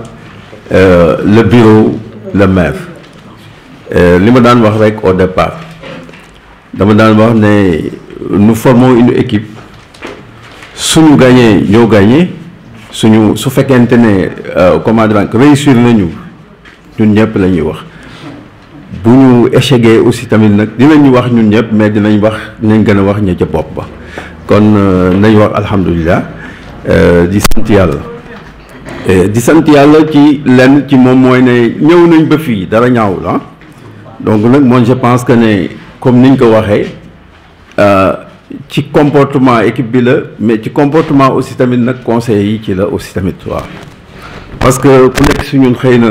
le bureau le maire li ma daan wax rek au départ dama daan wax ne nous formons une équipe suñu gagné ñoo gagné suñu su fekkente ne comment dire réussir nañu ñun ñëpp la ñuy wax bu ñu échecgee aussi tamit nag dinañu wax ñun ñëpp mais dinañ gën a wax ña ca bopp ba kon nañ wax alhamdulilah di sant yàlla ci lenn ci moom mooy ne ñëw nañ ba fii dara ñaawul ah donc nag moi je pense que ne comme niñ ko waxee ci comportement équipe bi la mais ci comportement aussi tamit nag conseil yi ci la aussi tamit waaw parce que ku nekk si ñun xëy na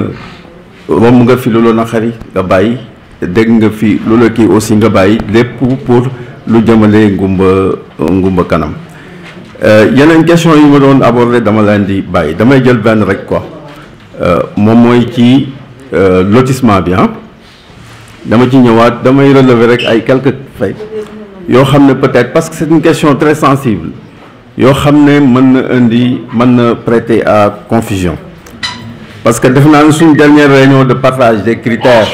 romb nga fi lu la naqari nga bàyyi dégg nga fi lu la kii aussi nga bàyyi lépp pour lu jëmale ngumba kanam yeneen question yi ma doon aborder dama leen di bàyyi damay jël benn rek quoi moom mooy ci lotissement bi dama ci ñëwaat damay relever rek ay quelques faits yoo xam ne peut-être parce que c'est une question très sensible yoo xam ne mën na prêter à confusion parce que def naa ne suñu dernière réunion de partage des critères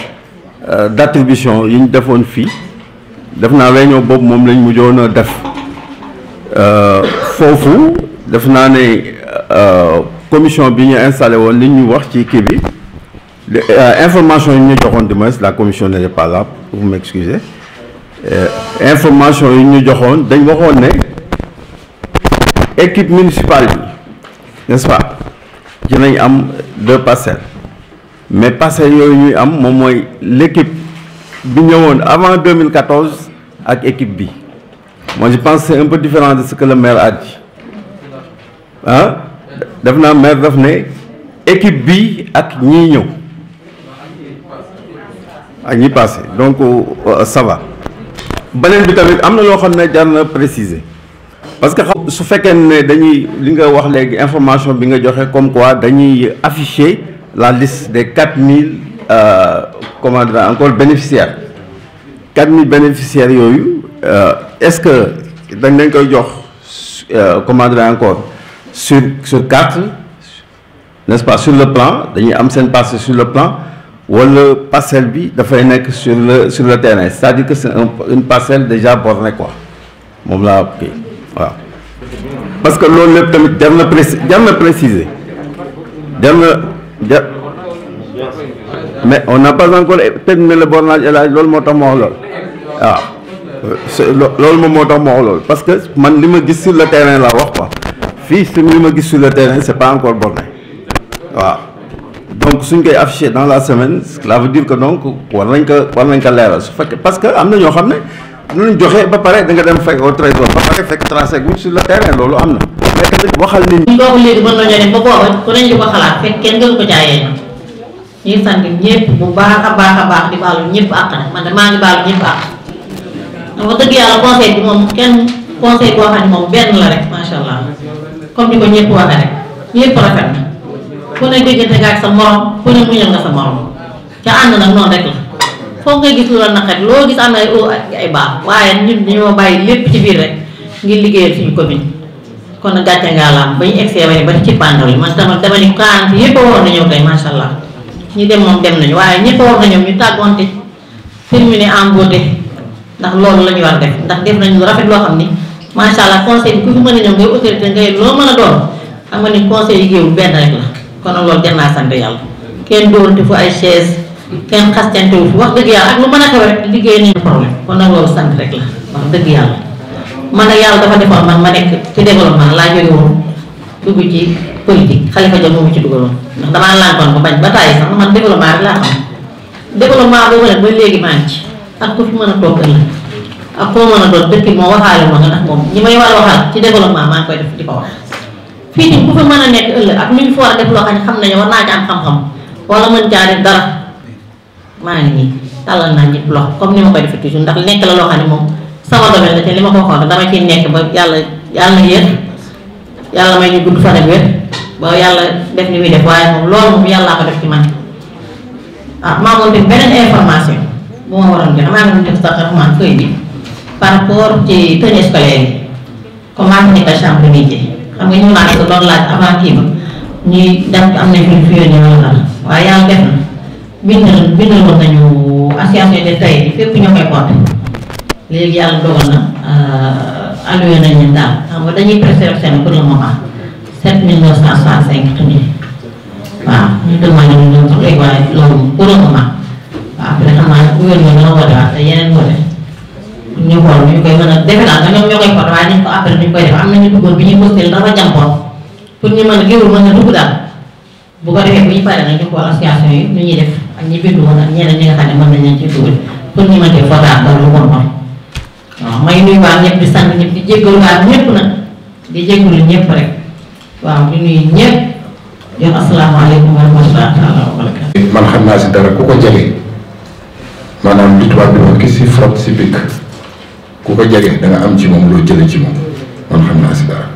d'attribution yi ñu defoon fii def naa réunion boobu moom lañ mujjoon a def foofu def naa ne commission bi ñu installé woon li ñu wax ci kii bi information yi ñu joxoon du moins la commission n'était pas là vous m'excusez information yi ñu joxoon dañ waxoon ne équipe municipale bi n'est-ce pas dinañ am 2 parcelles mais parcelles yooyu ñuy am moom mooy l'équipe bi ñëwoon avant 2014 ak équipe bi moi je pense que c'est un peu différent de ce que le maire a dit def naa maire daf ne équipe bi ak ñii ñëw ak ñi passé donc ça va beneen bi tamit am na loo xam ne jar na préciser parce que su fekkee ne dañuy li nga wax léegi information bi nga joxe comme quoi dañuy afficher la liste des 4000 comment dire encore bénéficiaires 4000 bénéficiaires yooyu est-ce que dañ leen koy jox comment dire encore sur carte n'est-ce pas sur le plan dañuy am seen parcelle sur le plan wala parcelle bi dafay nekk sur le terrain c'est-à-dire que c'est une parcelle déjà bornée quoi moom laa kii waaw parce que loolu lépp tamit jar na préciser mais on n'a pas encore terminé le bornage élage loolu moo tax ma wax loolu waaw loolu moom moo tax ma wax loolu parce que man li ma gis sur le terrain laa wax quoi fii si li ma gis sur le terrain c'est pas encore borné waaw donc suñ koy afficher dans la semaine cela veut dire que donc war nañ ko leeral su fekkee parce que am na ñoo xam ne dinañ joxe ba pare da nga dem fekk au trésor ba pare fekk tracé gu sur le terrain loolu am na mais tamit waxal nit ñi. boobu léegi mën nañoo dem ba booba ku ne ñu ko xalaat fekk kenn gënu ko jaayee ñoom ñuy sant ñëpp bu baax a baax di baalu ñëpp àq nag man de maa ngi baalu ñëpp àq wax dëgg yàlla conseil bi moom kenn conseil boo xam ne moom benn la rek macha allah comme ni ko ñëpp waxee rek ñëpp rafet na ku ne déggante nga ak sa morom ku ne muñal nga sa morom ca ànd nag noonu rek la foog nga gis lu la naqari loo gis am na ay baax waaye ñun dañoo bàyyi lépp ci biir rek ngir liggéeyal suñu commune kon nag gàcce ngaa laam ba ñu egsee ba ci pandaw yi man dama ni kaant yëpp a waroon na ñëw tey macha allah ñi dem moom dem nañu waaye ñëpp a war na ñoom ñu tàggoonte terminé en beauté ndax loolu la ñu war def ndax def nañu lu rafet loo xam ni macha allah conseil bi ku fi mën a ñëw ngay autorité ngay loo mën a doon xam nga ni conseil yi géewul benn rek la kon nag loolu jar naa sant yàlla kenn dóorante fu ay chaise kenn xastante wu fi wax dëgg yàlla ak lu mën a xew rek liggéey nañu problème kon nag loolu sant rek la wax dëgg yàlla man nag yàlla dafa defoon man ma nekk ci développement laa jóge woon dugg ci politique Khalifa Dia moomu ci dugaloon ndax damaa lànkoon ba bañ ba tàyyi sax man développement rek laa xam développement boobu nag ba léegi maa ngi ci ak ku fi mën a toog ëllëg ak koo mën a doon dëkk moo waxaale ma nga ndax moom ñi may war a waxal ci développement maa ngi koy def di ko wax fii tamit ku fi mën a nekk ëllëg ak lu ñu fa war a def loo xam ne xam nañu war naa ci am xam-xam wala mën caa def dara maa ngi nii tàllal naa ñëpp loxo comme ni ma koy defee toujours ndax nekk la loo xam ne moom sama domaine la te li ma ko waxoon dama ciy nekk ba yàlla yéex yàlla may ñu gudd fan ak wér ba yàlla def ni muy def waaye moom loolu moom yàllaa ko def ci man maa moom def beneen information bu ma waroon joxe maa ngi doon def sax man feuille bi par rapport ci tenue scolaire yi comme maa ngi nekk chambre de métier xam nga ñu naa ko doon laaj avant kii ba ñuy dem am nañ fi yónnee wala dara waaye yàlla def na bindal woon nañu association de taille bi fépp ñoo koy porté léegi yàlla dogal na alloué nañ leen daal xam nga dañuy présélectionné pour le moment 7965 tenues waaw ñu demandé ñu doon sax léegi waaye loolu pour le moment waaw après xam naa gouvernement dina woote waat te yeneen woote ñu xool ñu koy mën a defe naa nga ñoom ñoo koy porté waaye nañ ko après ñu koy def am nañu duggoon bi ñuy posté dafa jàmpoon pour ñu mën a géwul mën a dugg daal bu ko defee bu ñu paree nag ñu xool association yi ñu ñuy def ak ñi bindu woon ak ñeneen ñi nga xam ne mën nañ leen ci dugal pour ñu mën cee fotaat ba lu bon waaw may nuyu waa ñëpp di sant ñëpp di jéggalu waa ñëpp nag di jéggalu ñëpp rek waaw di nuyu ñëpp di wax asalaamaaleykum wa rahmatulah taala wa barakatu. man xam naa si dara ku ko jege maanaam li tubaab bi wax ki si frot si bikk ku ko jege da nga am ci moom loo jëlee ci moom man xam naa si dara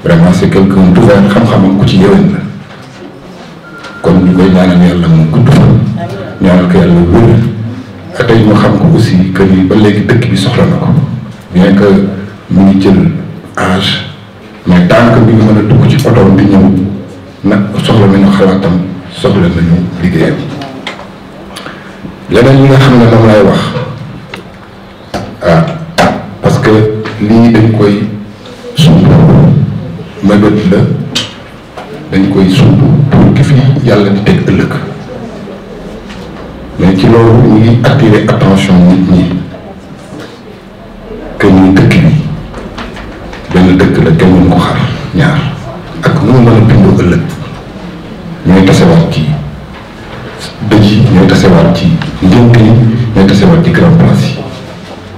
vraiment c'est quelqu'un d'ouvert xam-xamam ku ci yéwén la kon ñu koy ñaanal yàlla mu gudd fan ñaanal ko yàlla wër tey ñu xam ko aussi que ni ba léegi dëkk bi soxla na ko bien que mu ngi jël âge mais tant que bi ñu mën a dugg ci otoom di ñëw nag soxla nañu xalaatam soxla nañu liggéeyam leneen li nga xam ne moom lay wax parce que lii dañ koy sumb mébét la dañ koy sumb pour ki fi yàlla di teg ëllëg mais ci loolu ñu ngi attirer attention nit ñi que ñu dëkk bi benn dëkk la kenn mënu ko xar ñaar ak nu mu mën a bindoo ëllëg ñooy tasewaat ci dëj yi ñooy tasewaat ci ngénte yi ñooy tasewaat ci grand place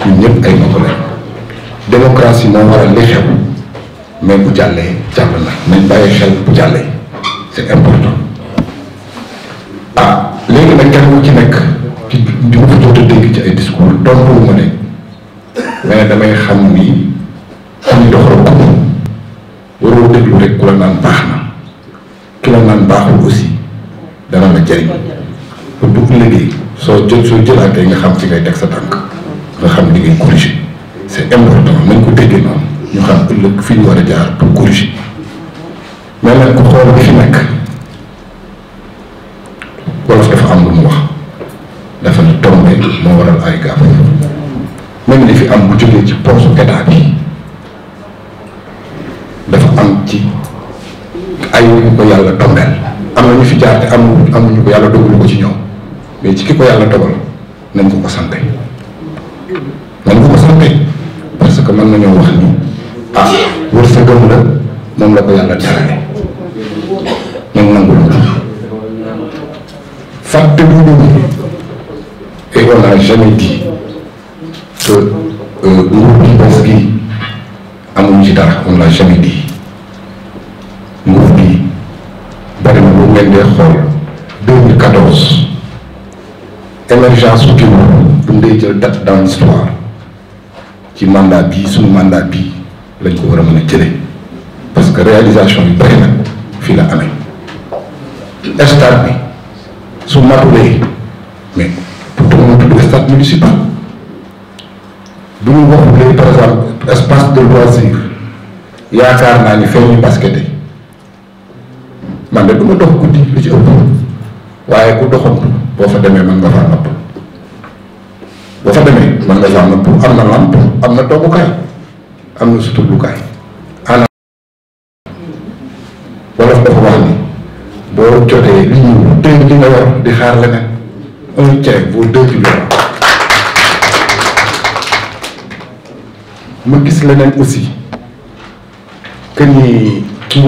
yi ñun ñëpp ay mbokk lañ démocratie moo waral li xew mais bu jàllee jàll na nañ bàyyi xel bu jàllee c'est important léegi nag kenn ku ci nekk ci di ma fa jot a dégg ci ay discours tontu ma ne mais damay xam ni am doxal ko waroo déglu rek ku la naan baax na ki la naan baaxul aussi dana la jëriñ pour bu ëllëgee soo jëlaatee nga xam ci ngay teg sa tànk nga xam li ngay corriger c'est important nañ ko déggee noonu ñu xam ëllëg fi ñu war a jaar pour corriger mais nag ku xool bi fi nekk wolof dafa am lu mu wax dafa ne tombé moo waral ay gaaf même li fi am bu jógee ci poche état bi dafa am ci ay ñu ko yàlla tombeel am na ñu fi jaar te amuñu ko yàlla dogalu ko ci ñoom mais ci ki ko yàlla dogal nañ ko ko sante parce que mën nañoo wax ni wërsëgam la moom la ko yàlla terale ñoom nangu loolu fàtte lu et on n'a jamais dit que nguur gi bees gi amuñu ci dara on l'a jamais dit nguur gi bari na bu ngeen dee xool 2014 émergence su kii bu ñu dee jël date dans l'histoire ci mandat bii suñu mandat bii lañ ko war a mën a jëlee parce que réalisation yu bari nag fii la amee stade bi su matulee mais pour mu tudd stade municipal bu ñu waxulee par exemple espace de loisir yaakaar naa ni fee ñu basketé man de du ma dox guddi lu ci ëpp waaye ku doxantu boo fa demee mën nga faa napp boo fa demee mën nga faa napp am na lamp am na toogukaay am na suturlukaay ana wolof dafa wax ni boo jotee li ñu tey li nga yor di xaar leneen un tiers vaut 2 kilos ma gis leneen aussi que ni ci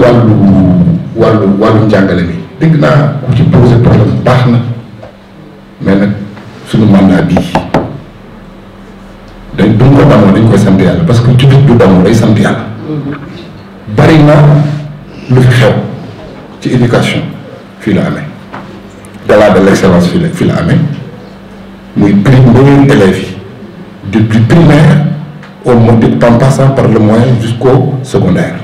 wàllu njàngale bi dégg naa ku ci posé problème baax na mais nag suñu mandat bii duñ ko damoo dañ koy sant yàlla parce que jullit du damoo day sant yàlla bari na lu fi xew ci éducation fii la amee gala de l'excellence fii la amee muy prix meilleurs élèves yi depuis primaire au module en passant par le moyen jusqu'au secondaire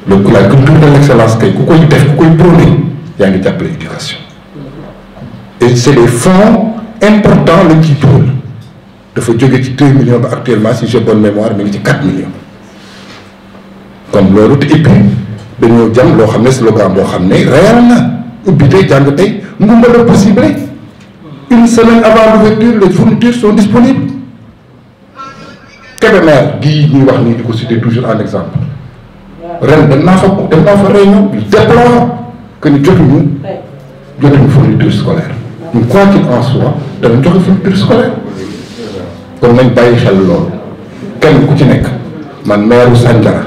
la culture de l'excellence kay ku koy def ku koy prôné yaa ngi jàppale éducation et c'est des fonds importants lañ ciy dugal dafa jóge ci 2 millions ba actuellement si j'ai bonne mémoire mi ngi ci 4 millions kon loolu te et puis dañoo jam loo xam ne slogan boo xam ne réel na ubbi tey jàng tey ngumba la possible une semaine avant l'ouverture les fournitures sont disponibles Kébémer gii ñuy wax nii di ko citer toujours en exemple ren dem naa fa réunion bi déplore que ni jotuñu fourniture scolaire ñun quoi qu'il en soit danañ joxe fourniture scolaire kon nañ bàyyi xel loolu kenn ku ci nekk man maire Sandiara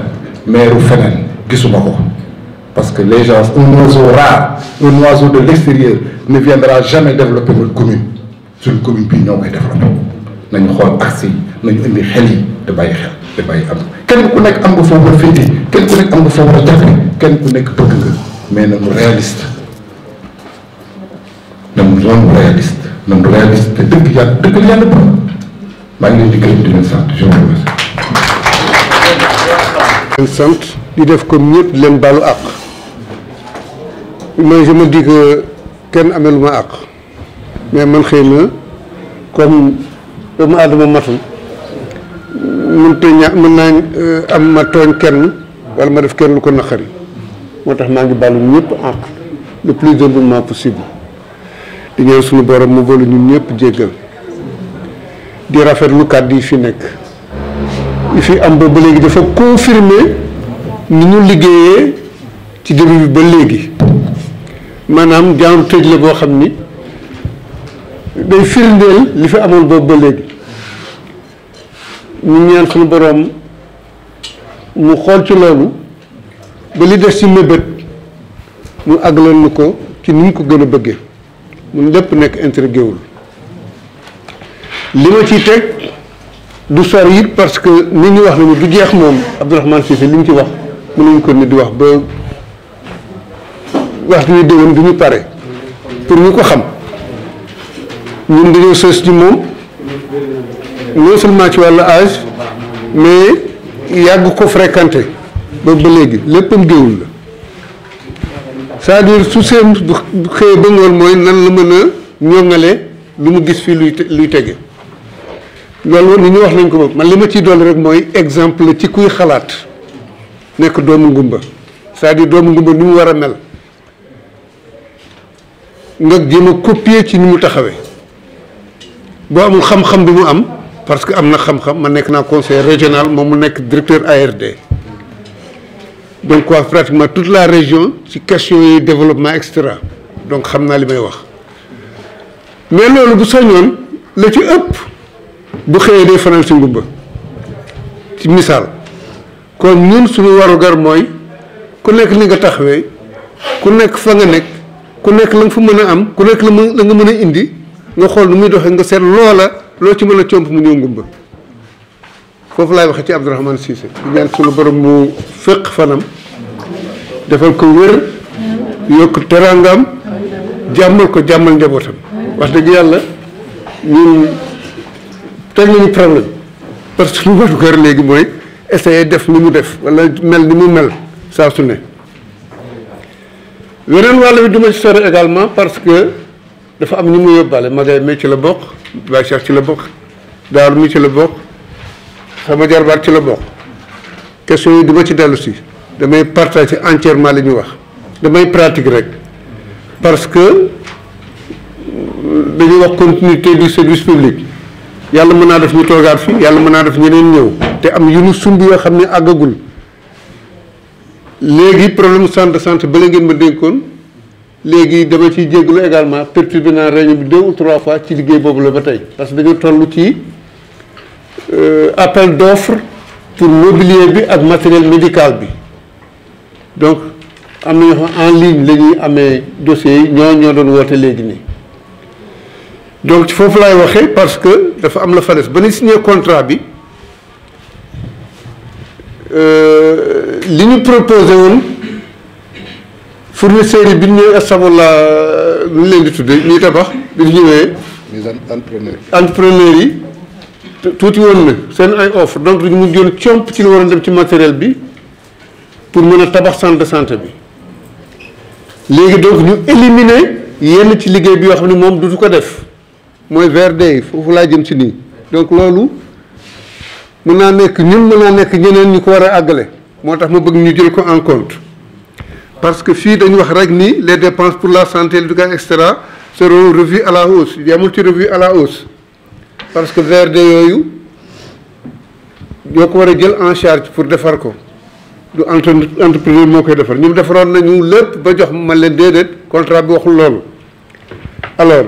maire feneen gisuma ko parce que les gens un oiseau rare un oiseau de l'extérieur ne viendra jamais développer notre commune suñu commune bii ñoo koy développer nañu xool accès yi nañu indi xel yi te bàyyi xel te bàyyi am kenn ku nekk am nga foo war a féete kenn ku nekk am nga foo war a jàppale kenn ku nekk bëgg nga mais nañu réaliste nañu réaliste te dëgg yàlla bëgg maa ngi leen di gërëm di leen sant je vous remercie. leen sant di def comme ñëpp leen baalu àq mais je me dis que kenn amee lu ma àq mais man xëy na comme doomu aadama matul mën naa am ma tooñ kenn wala ma def kenn lu ko naqari moo tax maa ngi baalu ñëpp àq le plus humblement possible di ñaan suñu borom mu boole ñun ñëpp jéggal di rafetlu kàddu yi fi nekk yi fi am ba léegi dafa confirmer ni ñu liggéeyee ci début bi ba léegi maanaam genre tëj la boo xam ni day firndeel li fi amoon boobu ba léegi ñu ñaan suñu boroom mu xool ci loolu ba li des ci mébét mu àggaloon nu ko ci ni mu ko gën a bëggee mun lépp nekk intérêt géwul li ma ciy teg du sori it parce que nit ñi wax nañu du jeex moom Abdourahmane Cissé li ñu ci wax mënuñ ko ni di wax ba waxtu ñu déwén du ñu pare pour ñu ko xam ñun dañoo sës ci moom non seulement ci wàllu âge mais yàgg ko fréquenté ba léegi léppam géwul la c'est-à-dire su seen bu xëyee ba ngoon mooy nan la mën a ñoŋale lu mu gis fii luy tege loolu ni ñu wax nañ ko bopp man li ma ciy dolli rek mooy exemple ci kuy xalaat nekk doomu ngumba c'est-à-dire doomu ngumba ni mu war a mel nga jéem a copier ci ni mu taxawee boo amul xam-xam bi mu am parce que am na xam-xam ma nekk naa conseiller régional moom mu nekk directeur ARD donc quoi pratiquement toute la région ci question yi développement et cetera donc xam naa li may wax mais loolu bu soñoon la ci ëpp bu xëyee day fanal si ngumba ci misaal kon ñun suñu warugar mooy ku nekk li nga taxawee ku nekk fa nga nekk ku nekk la nga fa mën a am ku nekk la nga mën a indi nga xool nu muy doxee nga seet loola loo ci mën a comp mu ñëw ngumba foofu laay waxee ci Abdourahmane Cissé di ñaan suñu borom mu féq fanam defal ko wér yokk teraangam jàmmal ko jàmmal njabootam wax dëgg yàlla ñun teg nañu problème parce que suñu warugar léegi mooy essayer def ni mu def wala mel ni mu mel saa su ne weneen wàll bi du ma ci sori également parce que dafa am ñu mu yóbbaale magay mi ci la bokk Baye Cheikh ci la bokk Daaru mi ci la bokk sama jarbaat ci la bokk question yi du ma ci dellu si damay partager entièrement li ñu wax damay pratique rek parce que dañuy wax continuité du service public yàlla mën naa def ñu toogaat fi yàlla mën naa def ñeneen ñëw te am yu nu sumb yoo xam ne àggagul léegi problème centre de santé ba la ngeen ma dénkoon léegi dama ciy jégalu également perturbé naa réunion bi 2 ou 3 fois ci liggéey boobu la ba tey parce que dañoo toll ci appel d'offre pour mobilier bi ak matériel médical bi donc am na ñoo xam en ligne la ñuy amee dossiers yi ñoo doon woote léegi nii donc ci foofu laay waxee parce que dafa am la fa des ba ñu signé contrat bi li ñu proposé woon fournisseurs yi bi ñu ñëwee astafurlah lu ñu leen di tuddee ñuy tabax bi ñu ñëwee. entrepreneur yi tuuti woon na seen ay offre donc dañu mujjoon comp ci li waroon dem ci matériel bi pour mën a tabax centre de santé bi léegi donc ñu éliminer yenn ci liggéey bi yoo xam ne moom dutu ko def mooy VRD yi foofu laa jëm si nii donc loolu mën naa nekk ñun mën naa nekk ñeneen ñu ko war a àggale moo tax ma bëgg ñu jël ko en compte parce que fii dañu wax rek ni les dépenses pour la santé l'éducation et cetera seront revues à la hausse yamul ci revue à la hausse parce que VRD yooyu ñoo ko war a jël en charge pour defar ko du entrepreneur moo koy defar ñoom defaroon nañu lépp ba jox ma leen déedéet contrat bi waxul loolu alors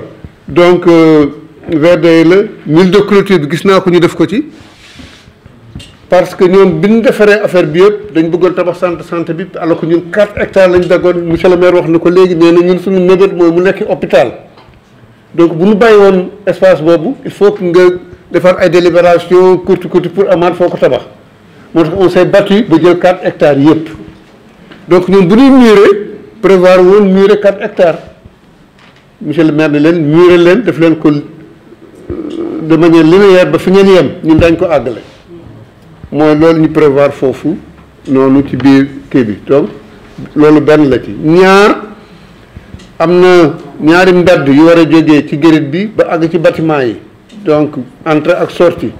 donc VRD yi la mille de clôture bi gis naa ko ñu def ko ci parce que ñoom bi ñu defaree affaire bi yëpp dañ bëggoon tabax centre santé bi alors que ñun 4 hectares lañ daggoon monsieur le maire wax na ko léegi nee na ñun suñu mébét mooy mu nekk hôpital donc bu ñu bàyyi woon espace boobu il faut que nga defar ay délibération courte pour amaat foo ko tabax moo tax on s'est battu ba jël 4 hectares yëpp donc ñun bu ñuy murer prévoir woon murer 4 hectares monsieur le maire ne leen murer leen def leen ko de manière linéaire ba fi ngeen yem ñun dañ ko àggale mooy loolu ñu prévoir foofu noonu ci biir kii bi donc loolu benn la ci ñaar am na ñaari mbedd yu war a jógee ci gérit bi ba àgg ci bâtiment yi donc entrée ak sortie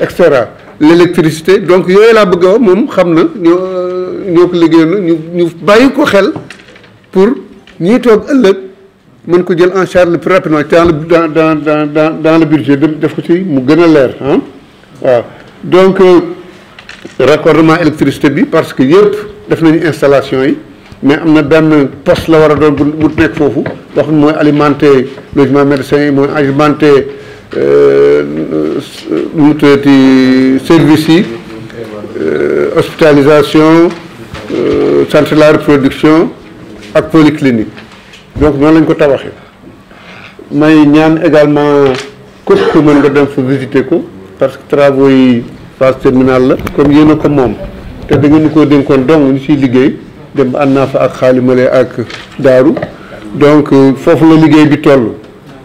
et cetera l'électricité donc yooyu laa bëgg a wax moom xam na ñoo ko liggéeyoon na ñu bàyyi ko xel pour ñiy toog ëllëg mën ko jël en charge le plus rapidement dans le budget def ko ci mu gën a leer ah waaw donc raccordement électricité bi parce que yëpp def nañu installation yi mais am na benn poste la war a doon bu nekk foofu boo xam ne mooy alimenter logement médecin yi mooy alimenter mu tuddati services yi hospitalisation centre de la reproduction ak polyclinique donc noonu lañ ko tabaxee may ñaan également képp ku mën nga dem fa visiter ko parce que travaux yi phase terminale la comme yéen a ko moom te da ngeen ñu koo dénkoon dong ñu ciy liggéey dem ànd naa fa ak xaalimale ak daaru donc foofu la liggéey bi toll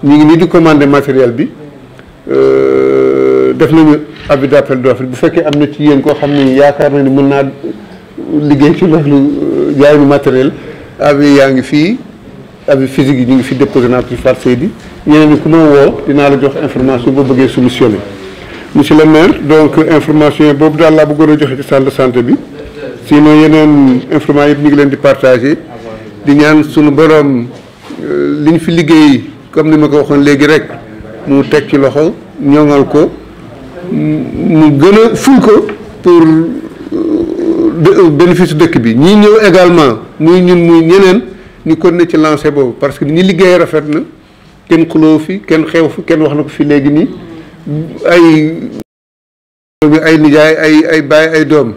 ñu ngi nii di commander matériel bi def nañu avis d'appel d'offre bu fekkee am na ci yéen koo xam ni yaakaar na ni mën naa liggéey ci loolu jaay ñu matériel avis yaa ngi fii avis physique yi ñu ngi fi déposé naa ci Fatou Seydi ñeneen ñi ku ma woo dinaa la jox information boo bëggee solutionné monsieur le maire donc information boobu daal laa bëggoon a joxe ci centre de santé bi sinon yeneen information yëpp ñu ngi leen di partagé di ñaan suñu borom li ñu fi liggéey comme ni ma ko waxoon léegi rek mu teg ci loxo ñoŋal ko mu gën a ful ko pour bénéfice dëkk bi ñii ñëw également muy ñun muy ñeneen ñu kon ne ci lancé boobu parce que ñi liggéey rafet na kenn xuloo fi kenn xew fi kenn wax na ko fi léegi nii ay nijaay ay baay ay doom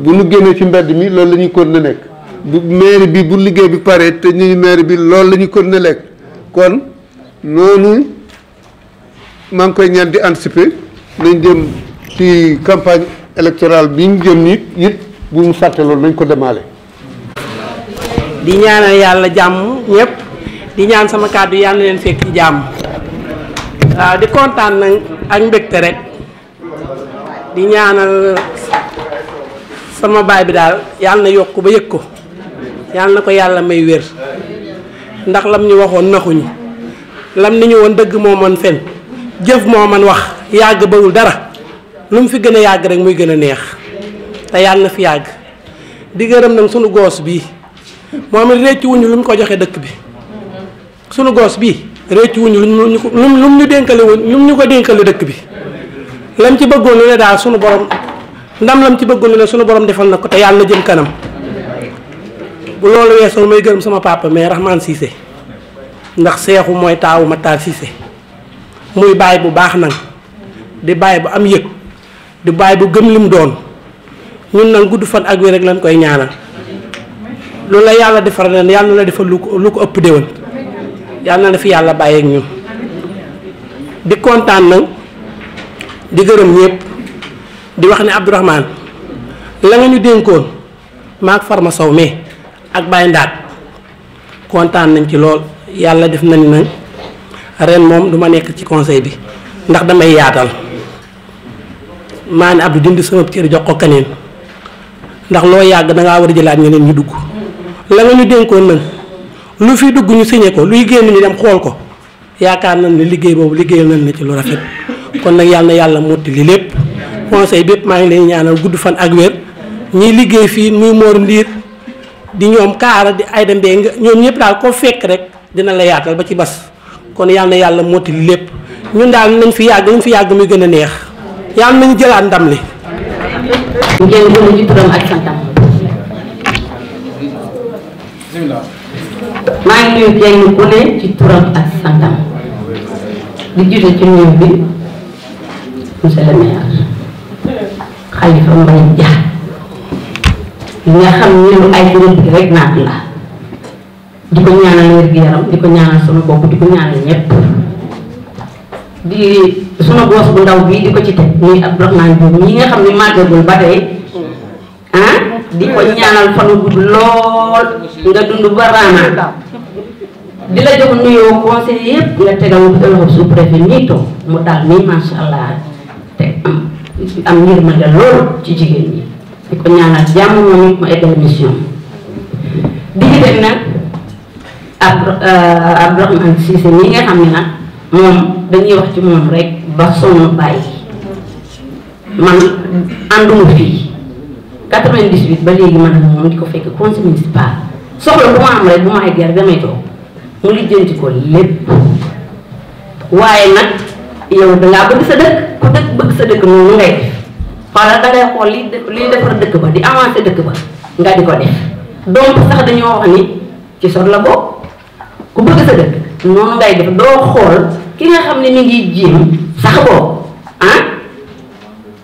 bu nu génnee ci mbedd mi loolu la ñuy kon na nekk bu maire bi bu liggéey bi pare te ñu maire bi loolu la ñuy kon na lekk kon noonu maa ngi koy ñaan di anticiper nañ jëm ci campagne électorale bi ñu jëm nit it bu mu fàtte loolu nañ ko demaale di ñaanal yàlla jàmm ñëpp di ñaan sama kàddu yàlla na leen fekk ci jàmm waaw di kontaan nag ak mbégte rek di ñaanal sama baay bi daal yàlla na yokk ba yëg ko yàlla na ko yàlla may wér ndax lam ñu waxoon naxuñu lam ni ñu woon dëgg moo mën fen jëf moo mën wax yàgg bawul dara lu mu fi gën a yàgg rek muy gën a neex te yàlla na fi yàgg di gërëm nag sunu goos bii moom it réccu wuñu lu mu ko joxe dëkk bi sunu goos bii réccu wuñu lu mu ñu dénkale wuñ lu mu ñu ko dénkale dëkk bi lam ci bëggoon lu ne daal sunu borom ndam lam ci bëggoon lu ne sunu borom defal na ko te yàlla na jëm kanam bu loolu weesoo may gërëm sama papa mais Rahman Cissé ndax seexu mooy taawu Matar Cissé muy baay bu baax nag di baay bu am yëg di baay bu gëm lim doon ñun nag gudd fan ak wér rek lañ koy ñaanal loolu la yàlla defar ren yàlla na la defal lu ko ëpp déwén yàlla na la fi yàlla bàyyeek ñun di kontaan nag di gërëm ñëpp di wax ne Abdourahmane la nga ñu dénkoon maak Farma Sow mais ak Baye Ndaat kontaan nañ ci lool yàlla def nañ nag ren moom du ma nekk ci conseil bi ndax damay yaatal maa ne Abdou dindi sama cër jox ko keneen ndax loo yàgg dangaa war a jëlaat ñeneen ñu dugg la nga ñu dénkoon nag lu fi dugg ñu signé ko luy génn ñu dem xool ko yaakaar nañ ne liggéey boobu liggéeyal nañ la ci lu rafet kon nag yàlla na yàlla motti li lépp conseil bépp maa ngi leen ñaanal gudd fan ak wér ñiy liggéey fii muy Mor Ndiir di ñoom Kaara di Ayda Mbeng ñoom ñëpp daal koo fekk rek dina la yaatal ba ci bas kon yàlla na yàlla motti li lépp ñun daal nañ fi yàgg muy gën a neex yàlla nañu jëlaat ndam li. ngeen gën ci turam ak santam maa ngi nuyu kenn ku ne ci turam ak santam di jiite ci nuyu bi monsieur le maire Khalifa Mbaye Dia li nga xam ne lu ay nit bi rek naat la di ko ñaanal wér gi yaram di ko ñaanal sama bopp di ko ñaanal ñëpp di suma boos bu ndaw bii di ko ci teg muy Abdourahmane Diop ñi nga xam ne màggagul ba tey di ko ñaanal fan gudd lool nga dund ba raana di la jox nuyoo conseil yëpp nga tegal ko sa loxo sous-préfet nii toog mu daal nii macha allah te am yërmande lool ci jigéen ñi di ko ñaanal jàmm moom it mu eggal mission di ci teg nag Abdourahmane Cissé ñi nga xam ne nag moom dañuy wax ci moom rek ba sonn bàyyi man ànduma fii 98 ba léegi man ak moom di ko fekk conseil municipal soxla bu ma am rek bu ma ay ger damay toog mu lijjanti ko lépp waaye nag yow dangaa bëgg sa dëkk ku dëkk bëgg sa dëkk noonu ngay def xoolal dangay xool li defar dëkk ba di avancer dëkk ba nga di ko def donc sax dañoo wax ni ci sot la bokk ku bëgg sa dëkk noonu ngay def doo xool ki nga xam ne mi ngi jéem sax boobu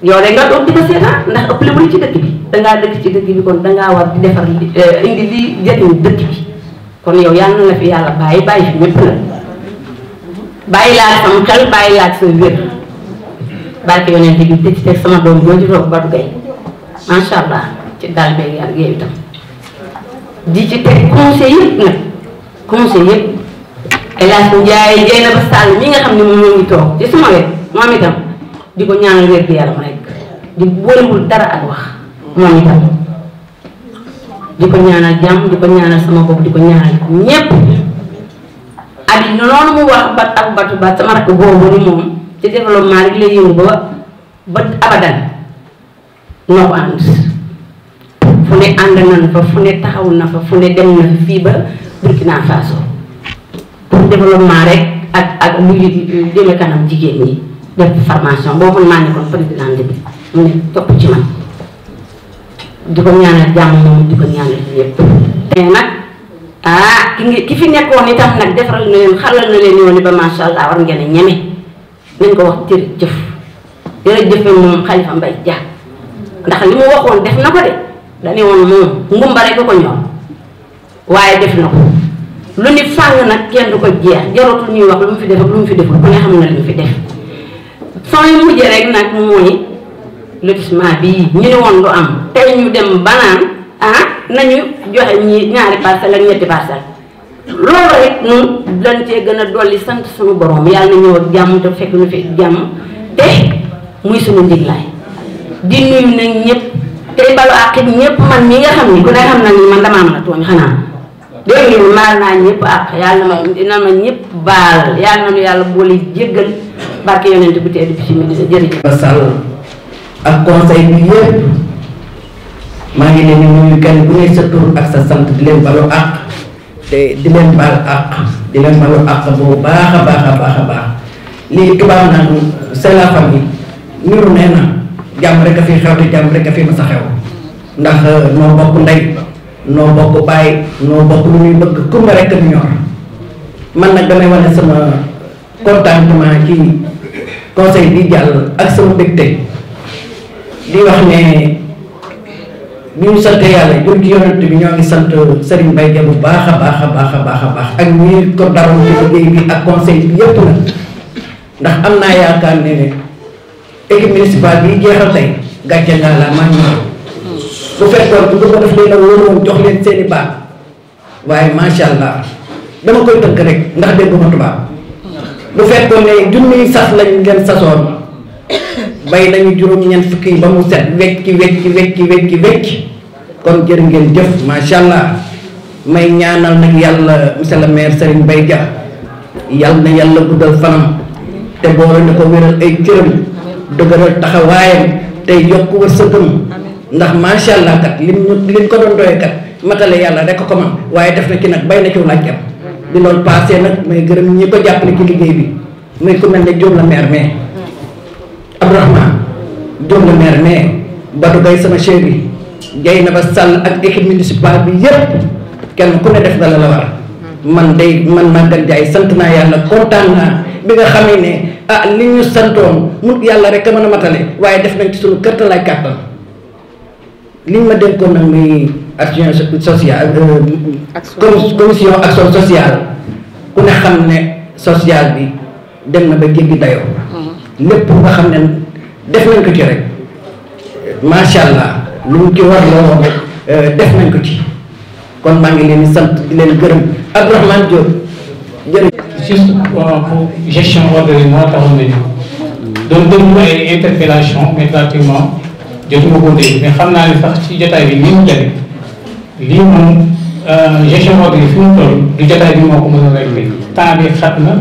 yow rek nga doon di ko seetaan ndax ëpp la ci dëkk bi dangaa dëkk ci dëkk bi kon dangaa war di defar indi li jëriñ dëkk bi kon yow yàlla na la fi yàlla bàyyi fi ñëpp la bàyyi laa sama xel bàyyi laa sa wér barke yonent bi te ci teg sama doom jooju toog Badou Gueye macha allah ci daal beeg yàlla géew itam di ci teg conseil yëpp nag conseil yëpp El Hadj Ndiaye Dieng ba Sall mi nga xam ne moom ñoo ngi toog ci sama wet moom itam di ko ñaanal wér gu yaram rek di boolewul dara ak wax moom itam di ko ñaanal jàmm di ko ñaanal sama bopp di ko ñaanal ñépp abi noonu mu wax bat ak batu bat sama rakk boobu ni moom ci développement rek lay yëngu ba abadan noo ko ànd fu ne ànd nañ fa fu ne taxaw na fa fu ne dem na fii ba Burkina Faso pour développement rek ak luy jëme kanam jigéen ñi def formation boobu maa nekkoon président bi mu ne topp ci man di ko ñaanal jàmm moom di ko ñaanal yëpp te nag ki fi nekkoon itam nag defaral na leen xalal na leen yoon ba macha allah war ngeen a ñeme nañ ko wax jërëjëf moom Khalifa Mbaye Dia ndax li mu waxoon def na ko de dañu woon moom ngumba rek ko ñor waaye def na ko lu ni fàng nag kenn du ko jeex jarotul ñuy wax lu mu fi def ak lu mu fi deful ku ne xam na li mu fi def soo yu mujjee rek nag mooy lotissement bii ñu ne woon du am tey ñu dem banaan nañu joxe ñaari parcelle ak ñetti parcelle loolu rek ñun dañ cee gën a dolli sant suñu borom yàlla na ñëw ak jàmm te fekk ñu fi jàmm te muy suñu ndiglaay di nuyu nag ñëpp tey balu àq ñëpp man mi nga xam ni ku ne xam na ni man damaa mën a tooñ xanaa dégg ngeen maal naa ñëpp ak yàlla na ma dina ma ñëpp baal yàlla na nu yàlla boole jéggal barke yonent bu tedd bi ci Médina jërëjëf. Sall ak conseil bi yëpp maa ngi leen di nuyu kenn ku ne sa tur ak sa sant di leen balu àq te di leen baal àq di leen balu àq bu baax a baax a baax a baax lii tubaab naan c'est la famille niru nee na jàmm rek a fi xew te jàmm rek a fi ma sa xew ndax noo bokk ndey noo bokk bàyyi noo bokk lu ñuy bëgg kumba rek ñu ñor man nag damay wane sama contentement ci conseil bi jàll ak sama mbégte di wax ne bi ñu sant yàlla jur ci yonent bi ñoo ngi sant Serigne Mbaye Dia bu baax a baax a baax a baax a baax ak ñi ko daroon ci liggéey bi ak conseil bi yépp nag ndax am naa yaakaar ne équipe municipale bi jeexal tey gàcce ngaa la maa ñëw bu fekkoon bu ko def leen a wóoroon jox leen seeni baat waaye macha allah dama koy tënk rek ndax dégguma tubaab bu fekkoon ne junniy sas lañ leen sasoon bay nañu juróom-ñeent fukki yi ba mu set wecc kon jërë ngeen jëf macha allah may ñaanal nag yàlla monsieur le maire Serigne Mbaye Dia yàlla na yàlla guddal fanam te boole na ko wéral ay cëram dëgëral taxawaayam tey yokk wërsëgam ndax macha allah kat liñ ko doon doyee kat matale yàlla rek ko man waaye def na ci nag bay na ci laajam bi loolu passé nag may gërëm ñi ko jàppale ci liggéey bi muy ku mel ne Diop la maire mais Abdourahmane Diop la maire mais Badou Gaye sama chef bi jay na ba Sall ak équipe municipale bi yëpp kenn ku ne def nga la war man Maguette Ndiaye sant naa yàlla kontaan naa bi nga xamee ne li ñu santoon mu yàlla rek a mën a matale waaye def nañ ci suñu kërtalaay kàttan liñ ma dénkoon nag muy action sociale commission action sociale ku ne xam ne sociale bi dem na ba jéggi dayoo lépp nga xam ne def nañ ko ci rek macha allah lu mu ci war la woon rek def nañ ko ci kon maa ngi leen di sant di leen gërëm Abdourahmane Diop jërëjëf. juste pour gestion ordre yi moo taxoon nañu doon déglu ay interpellation mais pratiquement jotuma ko dégg mais xam naa ne sax ci jotaay bi ni mu demee lii moom gestion ordre yi fi mu toll du jotaay bi moo ko mën a régler temps bi xat na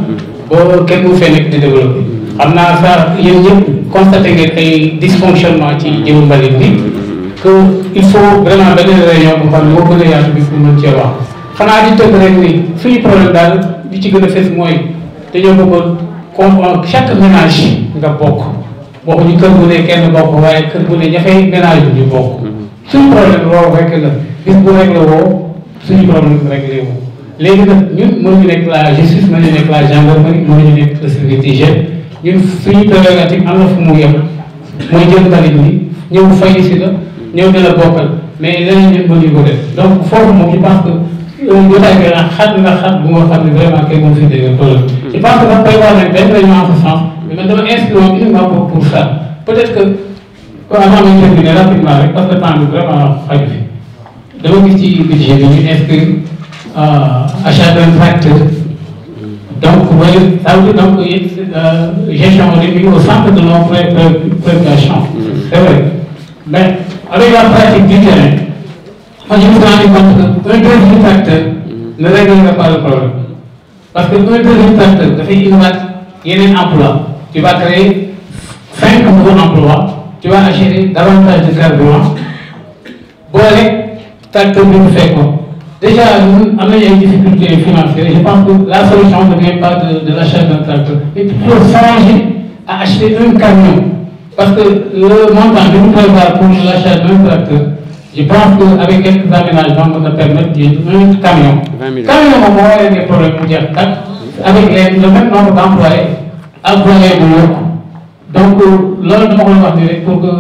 ba kenn mu fee nekk di développé xam naa sax yéen ñëpp constaté ngeen ay dysfonctionnement ci jëmu mbalit bi que il faut vraiment benn réunion bu xam ne moo gën a yaatu bi pour mën cee wax xanaa di tënk rek ni suñu problème daal li ci gën a fes mooy dañoo bëggoon comprendre chaque ménage nga bokk waxuñu kër bu ne kenn bokk waaye kër bu ne ña fay ménage bi ñu bokk suñu problème loolu rek la bis bu réglé woo suñu problème réglé woo léegi nag ñun mënuñu nekk la justice mënuñu nekk la gendarmerie mënuñu nekk le service d'hygiène ñun suñu prérogative am na fu mu yem mooy jël mbalit mi ñëw fay si la ñëw ne la bokkal mais leneen ñun mënuñu ko def donc foofu moom je pense que jotaay bi nag xat na xat bu nga xam ne vraiment kenn moom fi dégg problème je pense que dafa prévoir nañ benn réunion en ce sens mais man dama inscrire uniquement pour ça peut-être que avant ñu terminer rapidement rek parce que temps bi vraiment xaju fi dama gis ci budget bi ñu inscrire achat d'un tracteur donc ça veut dire donc gestion bi au centre de nos préoccupations c'est vrai mais avec la pratique du terrain moi je me suis rendu compte que un deuxième tracteur ne réglera pas le problème parce que un deuxième tracteur dafay indiwaat yeneen emploi tu vas créer 5 nouveaux emplois tu vas acheter davantage de carburant boole tracteur bi mu fekkoon déjà ñun am nañu ay difficultés financières je pense que la solution ne vient pas de l'achat d'un tracteur mais il faut songer à acheter un camion parce que le montant bi ñu prévoit pour l'achat d'un tracteur je pense qu'avec quelques aménagements on va permettre un camion. 20 000. Camion moom moo waree des problèmes mu jeex tàkk avec le même nombre d'employés employés bu yokk donc loolu dama ko wax ni rek pour que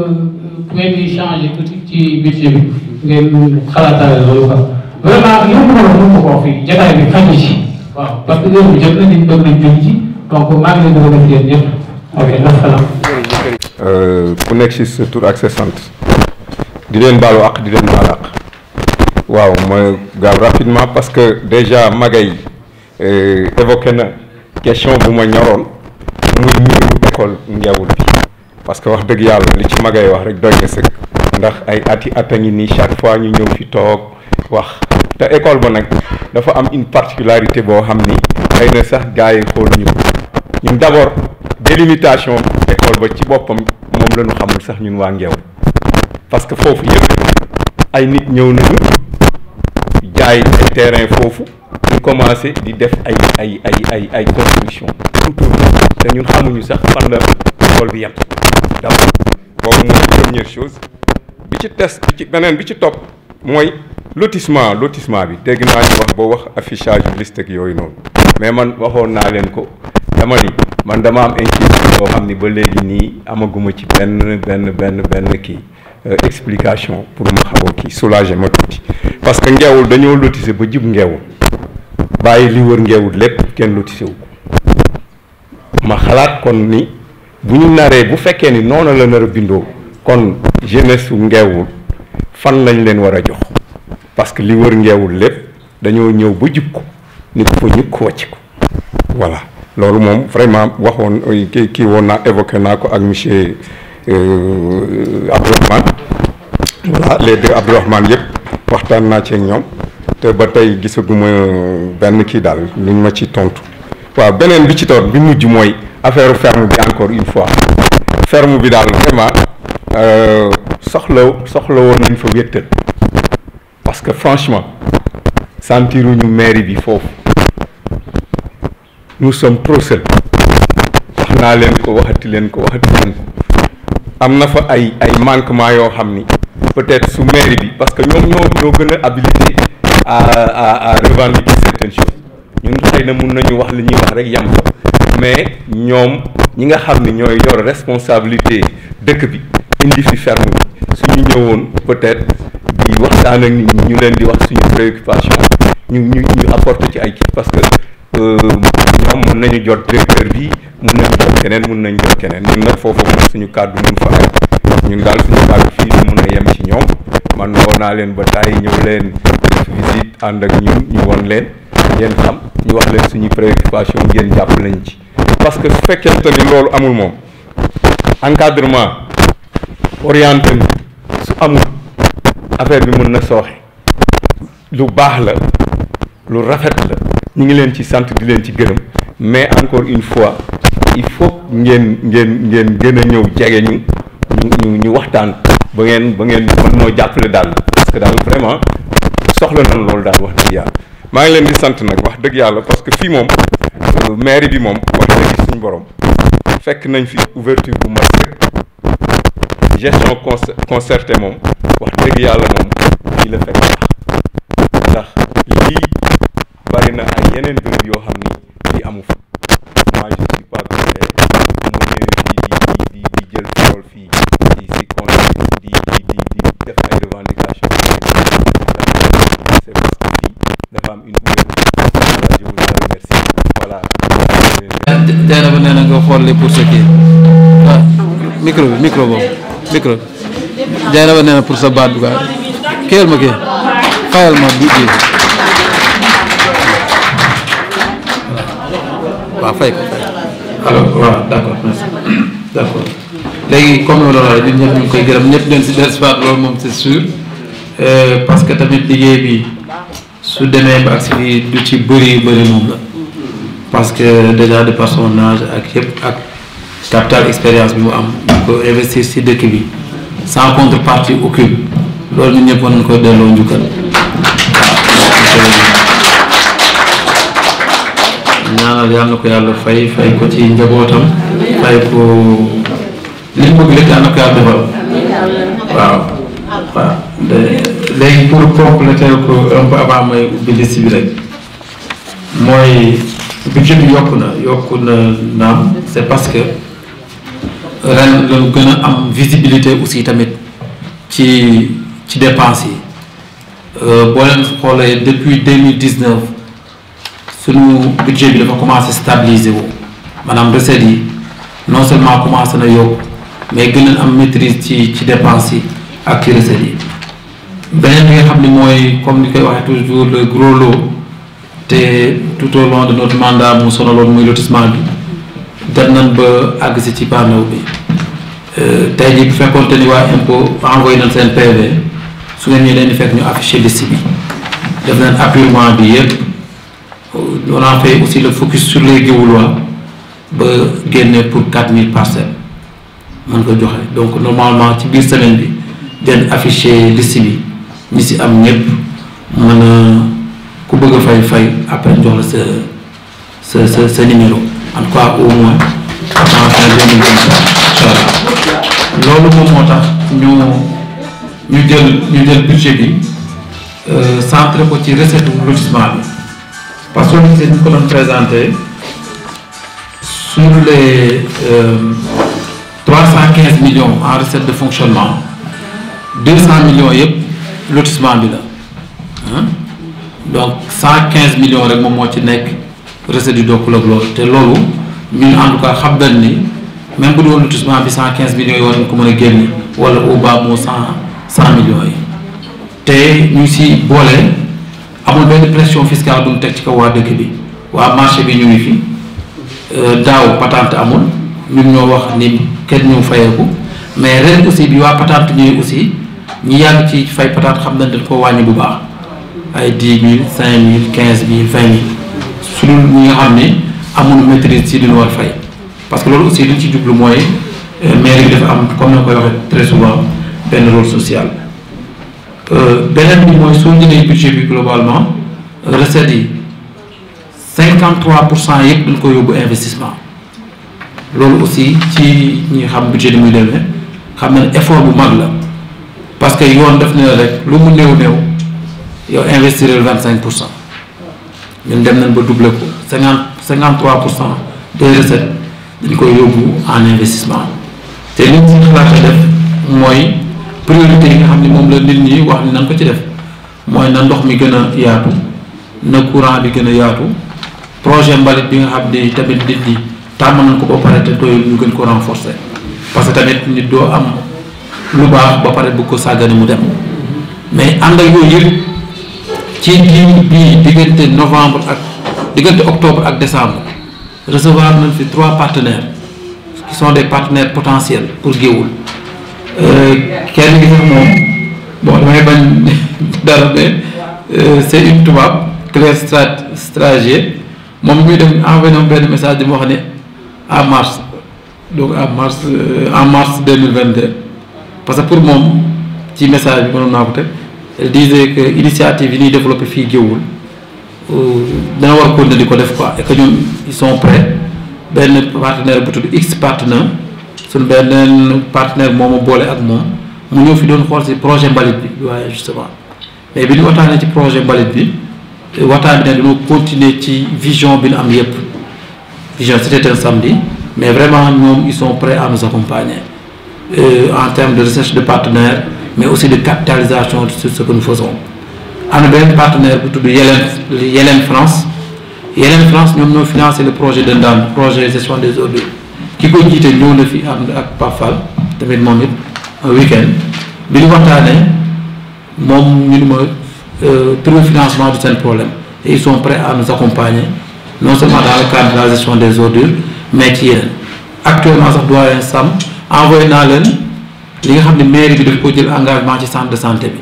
ngeen di changer tuuti ci budget bi ngeen xalaataale loolu quoi vraiment li mu mënoon mën ko wax fii jotaay bi xaju ci waaw parce que heure bi jot na nit bëgg nañ jóg ci donc maa ngi leen di remercier ñëpp ok wasalaam. ku nekk ci sa tur ak sa sant. di leen baalu àq di leen baal àq waaw mooy gaaw rapidement parce que déjà Magaye évoqué na question bu ma ñoroon muy mbiru école Ngeewul bi parce que wax dëgg yàlla li ci Magaye wax rek doy na sëkk ndax ay ati at a ngi nii chaque fois ñu ñëw fi toog wax te école ba nag dafa am une particularité boo xam ni xëy na sax gars yi xooluñu ko ñun d'abord délimitation école ba ci boppam moom la ñu xamul sax ñun waa Ngeewul parce que foofu yëpp ay nit ñëw nañu jaay ay terrain foofu ñu commencé di def ay construction tout autour te ñun xamuñu sax fan la école bi yem d'abord boobu mooy première chose bi ci test bi ci beneen bi ci topp mooy lotissement bi dégg naa ñu wax boo wax affichage liste ak yooyu noonu mais man waxoon naa leen ko dama ni man dama am inquiétude boo xam ni ba léegi nii amaguma ci benn kii explication pour ma xaw a kii soulager ma tuuti parce que Ngeewul dañoo lotissé ba jub Ngeewul bàyyi li wër Ngeewul lépp kenn lotissé wu ko ma xalaat kon ni bu ñu naree bu fekkee ni noonu la nar a bindoo kon jeunesse su Ngeewul fan lañ leen war a jox parce que li wër Ngeewul lépp dañoo ñëw ba jub ko ni ko fa ñukk wàcc ko voilà loolu moom vraiment waxoon kii woon naa évoqué naa ko ak monsieur Abdourahmane voilà les deux Abdourahmane yëpp waxtaan naa ci ak ñoom te ba tey gisaguma benn kii daal luñ ma ci tontu waaw beneen bi ci toog bi mujj mooy affaire ferme bi encore une fois ferme bi daal vraiment soxla woon nañ fa wéttal parce que franchement sentiruñu mairie bi foofu nous sommes trop seuls wax naa leen ko waxati leen ko am na fa ay manquement yoo xam ni peut-être su mairie bi parce que ñoo gën a habilité à revendiquer certaines choses ñun xëy na mun nañu wax li ñuy wax rek yam fa mais ñoom ñi nga xam ni ñooy yor responsabilité dëkk bi indi fi ferme bi suñu ñëwoon peut-être di waxtaan ak nit ñi ñu leen di wax suñu préoccupation ñu apporter ci ay kii parce que ñoom mun nañu jot directeur bi mun nañu jot keneen ñun nag foofu moom suñu kàddu mun fa ay ñun daal suñu kàddu fii ñu mun a yem ci ñoom man woo naa leen ba tàyyi ñëw leen def visite ànd ak ñun ñu won leen ngeen xam ñu wax leen suñu préoccupation ngeen jàpp lañ ci parce que su fekkente ni loolu amul moom encadrement orienté su amul affaire bi mën na sooxe lu baax la lu rafet la ñu ngi leen ci sant di leen ci gërëm mais encore une fois il faut ngeen gën a ñëw jege ñu waxtaan ba ngeen mën noo jàppale daal parce que daal vraiment soxla nañ loolu daal wax dëgg yàlla maa ngi leen di sant nag wax dëgg yàlla parce que fii moom mairie bi moom wax dëgg suñu borom fekk nañ fi ouverture bu mat rek gestion concertée moom wax dëgg yàlla moom fii la fekk ndax lii bari na ay yeneen béréb yoo xam ni lii amu fa moi je suis pas prêt bu ma ñëwee fii di jël parole fii si conseil di def ay revendications c'est parce que fii dafa am une ouverture voilà je vous en remercie voilà. Dieynaba nee na nga xool li pour ce qui micro boobu micro Dieynaba nee na pour sa baat bi quoi kéel ma kii fayal ma bu ji waaw fay ko alors waaw d'accord merci d'accord léegi comme loolu la ñun ñëpp ñu ngi koy gërëm ñëpp leen si dellusiwaat loolu moom c'est sûr parce que tamit liggéey bi su demee ba ak si du ci bëri moom la parce que déjà de par son âge ak yëpp ak capital expérience bi mu am ñu ko investir si dëkk bi sans contrepartie aucune loolu ñun ñëpp war nañu ko delloo njukkal ñaanal yàlla na ko yàlla fay ko ci njabootam fay ko li mu bëgg lépp yàlla na ko yàlla defal waaw léegi pour compléter ko un peu avant may ubbi liste bi rek mooy budget bi yokku na naam c'est parce que ren lañu gën a am visibilité aussi tamit ci dépenses yi boo leen xoolee depuis 2019 suñu budget bi dafa commencé stabiliser wu maanaam recettes yi non seulement commencé na yokk mais gën a am maîtrise ci dépenses yi ak ci recettes yi beneen bi nga xam ne mooy comme ni koy waxee toujours le gros lot te tout au long de notre mandat mu sonaloon muy lotissement bi dem nañ ba àgg si ci panneau bi tey jii bu fekkoonte ni waa impôt envoyé nañ seen PV su ngeen ñëwee leen di fekk ñu affiché liste bi def nañ apurement bi yëpp on a fait aussi le focus sur les Guéwoulois ba génne pour 4000 parcelles mën ko joxe donc normalement ci biir semaine bi den affiché liste bi ñi si am ñëpp mën a ku bëgg a fay après jox la sa numéro en tout cas au moins avant fin 2023 inchallah loolu moom moo tax ñu jël budget bi centré ko ci recette lotissement bi parce que ñu ko doon présenté sur les 315 millions en recette de fonctionnement 200 millions yëpp lotissement bi la donc 115 millions rek moom moo ci nekk recette du bokkul ak loolu te loolu ñun en tout cas xam nañ ni même bu doon lotissement bi 115 millions yi war nañ ko mën a génne wala au bas moo 100 millions yi te ñu si boole amul benn pression fiscale bu ñu teg ci kaw waa dëkk bi waa marché bi ñu ngi fi daaw patente amul ñun ñoo wax ni kenn ñu fayeeku mais ren aussi bi waa patente ñëwee aussi ñi yàgg ci fay patente xam nañ dañ ko wàññi bu baax ay 10 000 5 000 15 000 20 000 su dul ñi nga xam ni amul maîtrise ci li ñu war fay parce que loolu aussi li ñu ci jublu mooy mairie bi dafa am comme na koy waxee très souvent benn rôle social beneen bi mooy soo jëlee budget bi globalement recettes yi 53% yëpp dañ ko yóbbu investissement loolu aussi ci ñi xam budget bi muy demee xam na effort bu mag la parce que yoon def na rek lu mu néew yow investir 25% ñun dem nañ ba doubler ko 53% des recettes dañ koy yóbbu en investissement te li ñu si xalaat a def mooy priorité yi nga xam ne moom la nit ñi wax ni nan ko ci def mooy na ndox mi gën a yaatu na courant bi gën a yaatu projet mbalit bi nga xam ne tamit nit ñi tàmm nañ ko ba pare te doyul ñu gën ko renforcer parce que tamit nit doo am lu baax ba pare bëgg ko sàggane mu dem mais ànd ak yooyu yëpp ci bii diggante novembre ak diggante octobre ak décembre recevoir nañ fi 3 partenaires qui sont des partenaires potentiels pour Géoul kenn gi sax moom bon damay bañ dara mais c'est une tubaab Claire Stragier moom muy dem envoyé na benn message di ma wax ne en mars donc en mars 2022 parce que pour moom ci message bi mënoon naa ko teg elle disait que initiative yi ñuy développé fii Géoul dana war ko di ko def quoi et que ñoom ils sont prêts benn partenaire bu tudd X partenaire suñ benn partenaire moo ma boole ak moom mu ñëw fi doon xool si projet mbalit bi waaye justement mais bi ñu waxtaanee ci projet mbalit bi waxtaan bi ne dañoo continuer ci vision bi ñu am yépp vision c'était un samedi mais vraiment ñoom ils sont prêts à nous accompagner en termes de recherche de partenaires mais aussi de capitalisation sur ce que nous faisons am na benn partenaire bu tudd Yelen France ñoom ñoo financé le projet de Ndam projet gestion des ordures ki ko jiite ñëw na fi ànd ak Pafal tamit moom it un week-end bi ñu waxtaanee moom ñu ni ma trouver financement du seen problème et ils sont prêts à nous accompagner non seulement dans le cadre de la gestion des ordures mais ci yeneen actuellement sax doyen Sam envoyé naa leen li nga xam ne mairie bi daf ko jël engagement ci centre de santé bi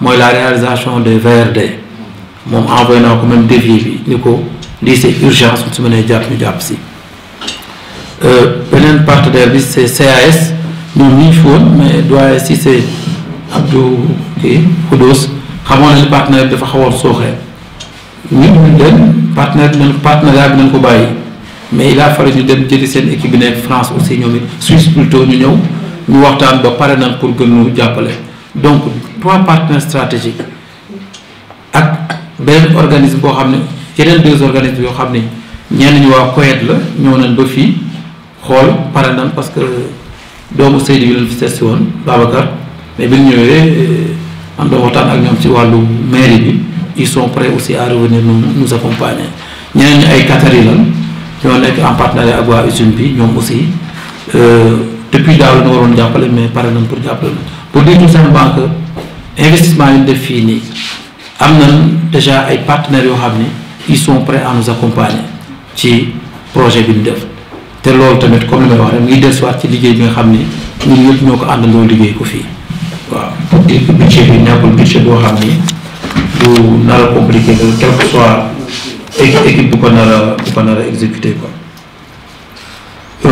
mooy la réalisation des VRD moom envoyé naa ko même devis bi ni ko lii c'est urgence su mënee jàpp ñu jàpp si beneen partenaire bi c'est CAS ñoom ñi fi woon mais doyen si c'est Abdou kii Khoudos xamoon na ni partenaire bi dafa xawoon sooxee ñun leen partenariat bi nañ ko bàyyi mais il a fallu ñu dem jëli seen équipe bi nekk France aussi ñoom it Suisse plutôt ñu ñëw ñu waxtaan ba pare nañ pour gën ñu jàppale donc 3 partenaires stratégiques ak benn organisme boo xam ne yeneen 2 organismes yoo xam ne ñenn ñi waa Koweït la ñëw nañ ba fii xool pare nañ parce que doomu Seydou bi lañ fi seet si woon Babacar mais bi ñu ñëwee am doon waxtaan ak ñoom ci wàllu mairie bi ils sont prêts aussi à revenir nous accompagner ñeneen ñi ay Qatari lan ñoo nekk en partenariat ak waa usine bi ñoom aussi depuis daaw la ñu waroon jàppale mais pare nañ pour jàppale pour dire tout simplement que investissement yi ñu def fii nii am nañ déjà ay partenaires yoo xam ni ils sont prêts à nous accompagner ci projet bi ñu def te loolu tamit comme li may wax rek ngi dellusiwaat ci liggéey bi nga xam ni ñun ñëpp ñoo ko àndandoo liggéey ko fii waaw pour dire que budget bi nekkul budget boo xam ni du nar a compliqué quel que soit équipe bu ko nar a exécuter quoi.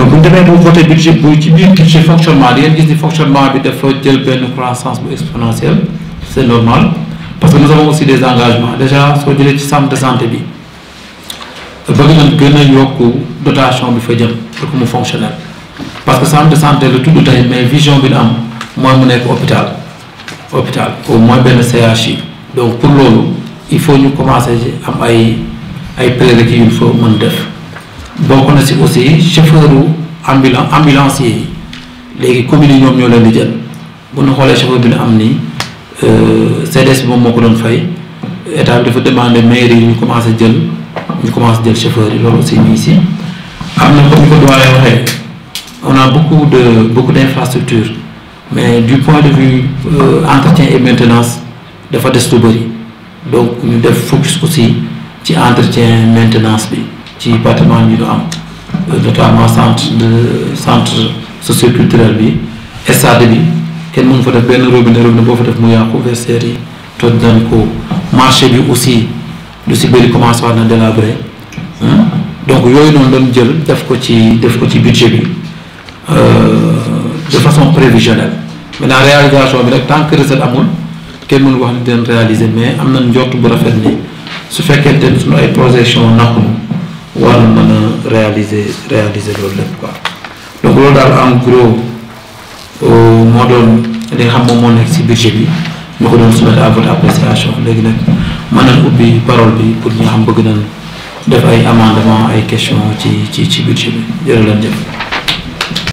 bu ñu demee bu voté budget bu ci biir budget fonctionnement di ngeen gis ni fonctionnement bi dafa jël benn croissance bu exponentielle c'est normal parce que nous avons aussi des engagements déjà soo jëlee ci centre de santé bi bëgg nañ gën a yokk dotation bi fa jëm pour que mu fonctionnel parce que centre de santé la tudd tey mais vision bi ñu am mooy mu nekk hôpital au moins benn CHI donc pour loolu il faut ñu commencer am ay prérequis yu fa mën def bokk na si aussi chauffeur ambulancier yi léegi communes yi ñoom ñoo leen di jël bu ñu xoolee chauffeur bi ñu am nii CDS bi moom moo ko doon fay état bi dafa demandé mairie yi ñu commencé jël chauffeur yi loolu aussi nii si am na comme ni ko doyen waxee on a beaucoup d'infrastructures mais du point de vue entretien et maintenance dafa des lu bëri donc ñu def focus aussi ci entretien maintenance bi ci bâtiment yi ñu am notamment centre socioculturel bi stade bi kenn mënu fa def benn robinet boo fa def mu yàqu versaires yi toj nañ ko marché bi aussi lu si bëri commencé war na délabré donc yooyu noonu doon jël def ko ci budget bi de façon prévisionnelle maintenant réalisation bi nag tant que recette amul kenn mënu wax ni dinañ réaliser mais am na njort bu rafet ni su fekkente ne suñu ay projection naxunu war na mën a réaliser loolu lépp quoi donc loolu daal en gros moo doon li nga xam moom moo nekk ci budget bi ñu ko doon soumettre à votre appréciation léegi nag mën nañ ubbi parole bi pour ñi nga xam bëgg nañ def ay amendement ay question ci budget bi jërë leen jëf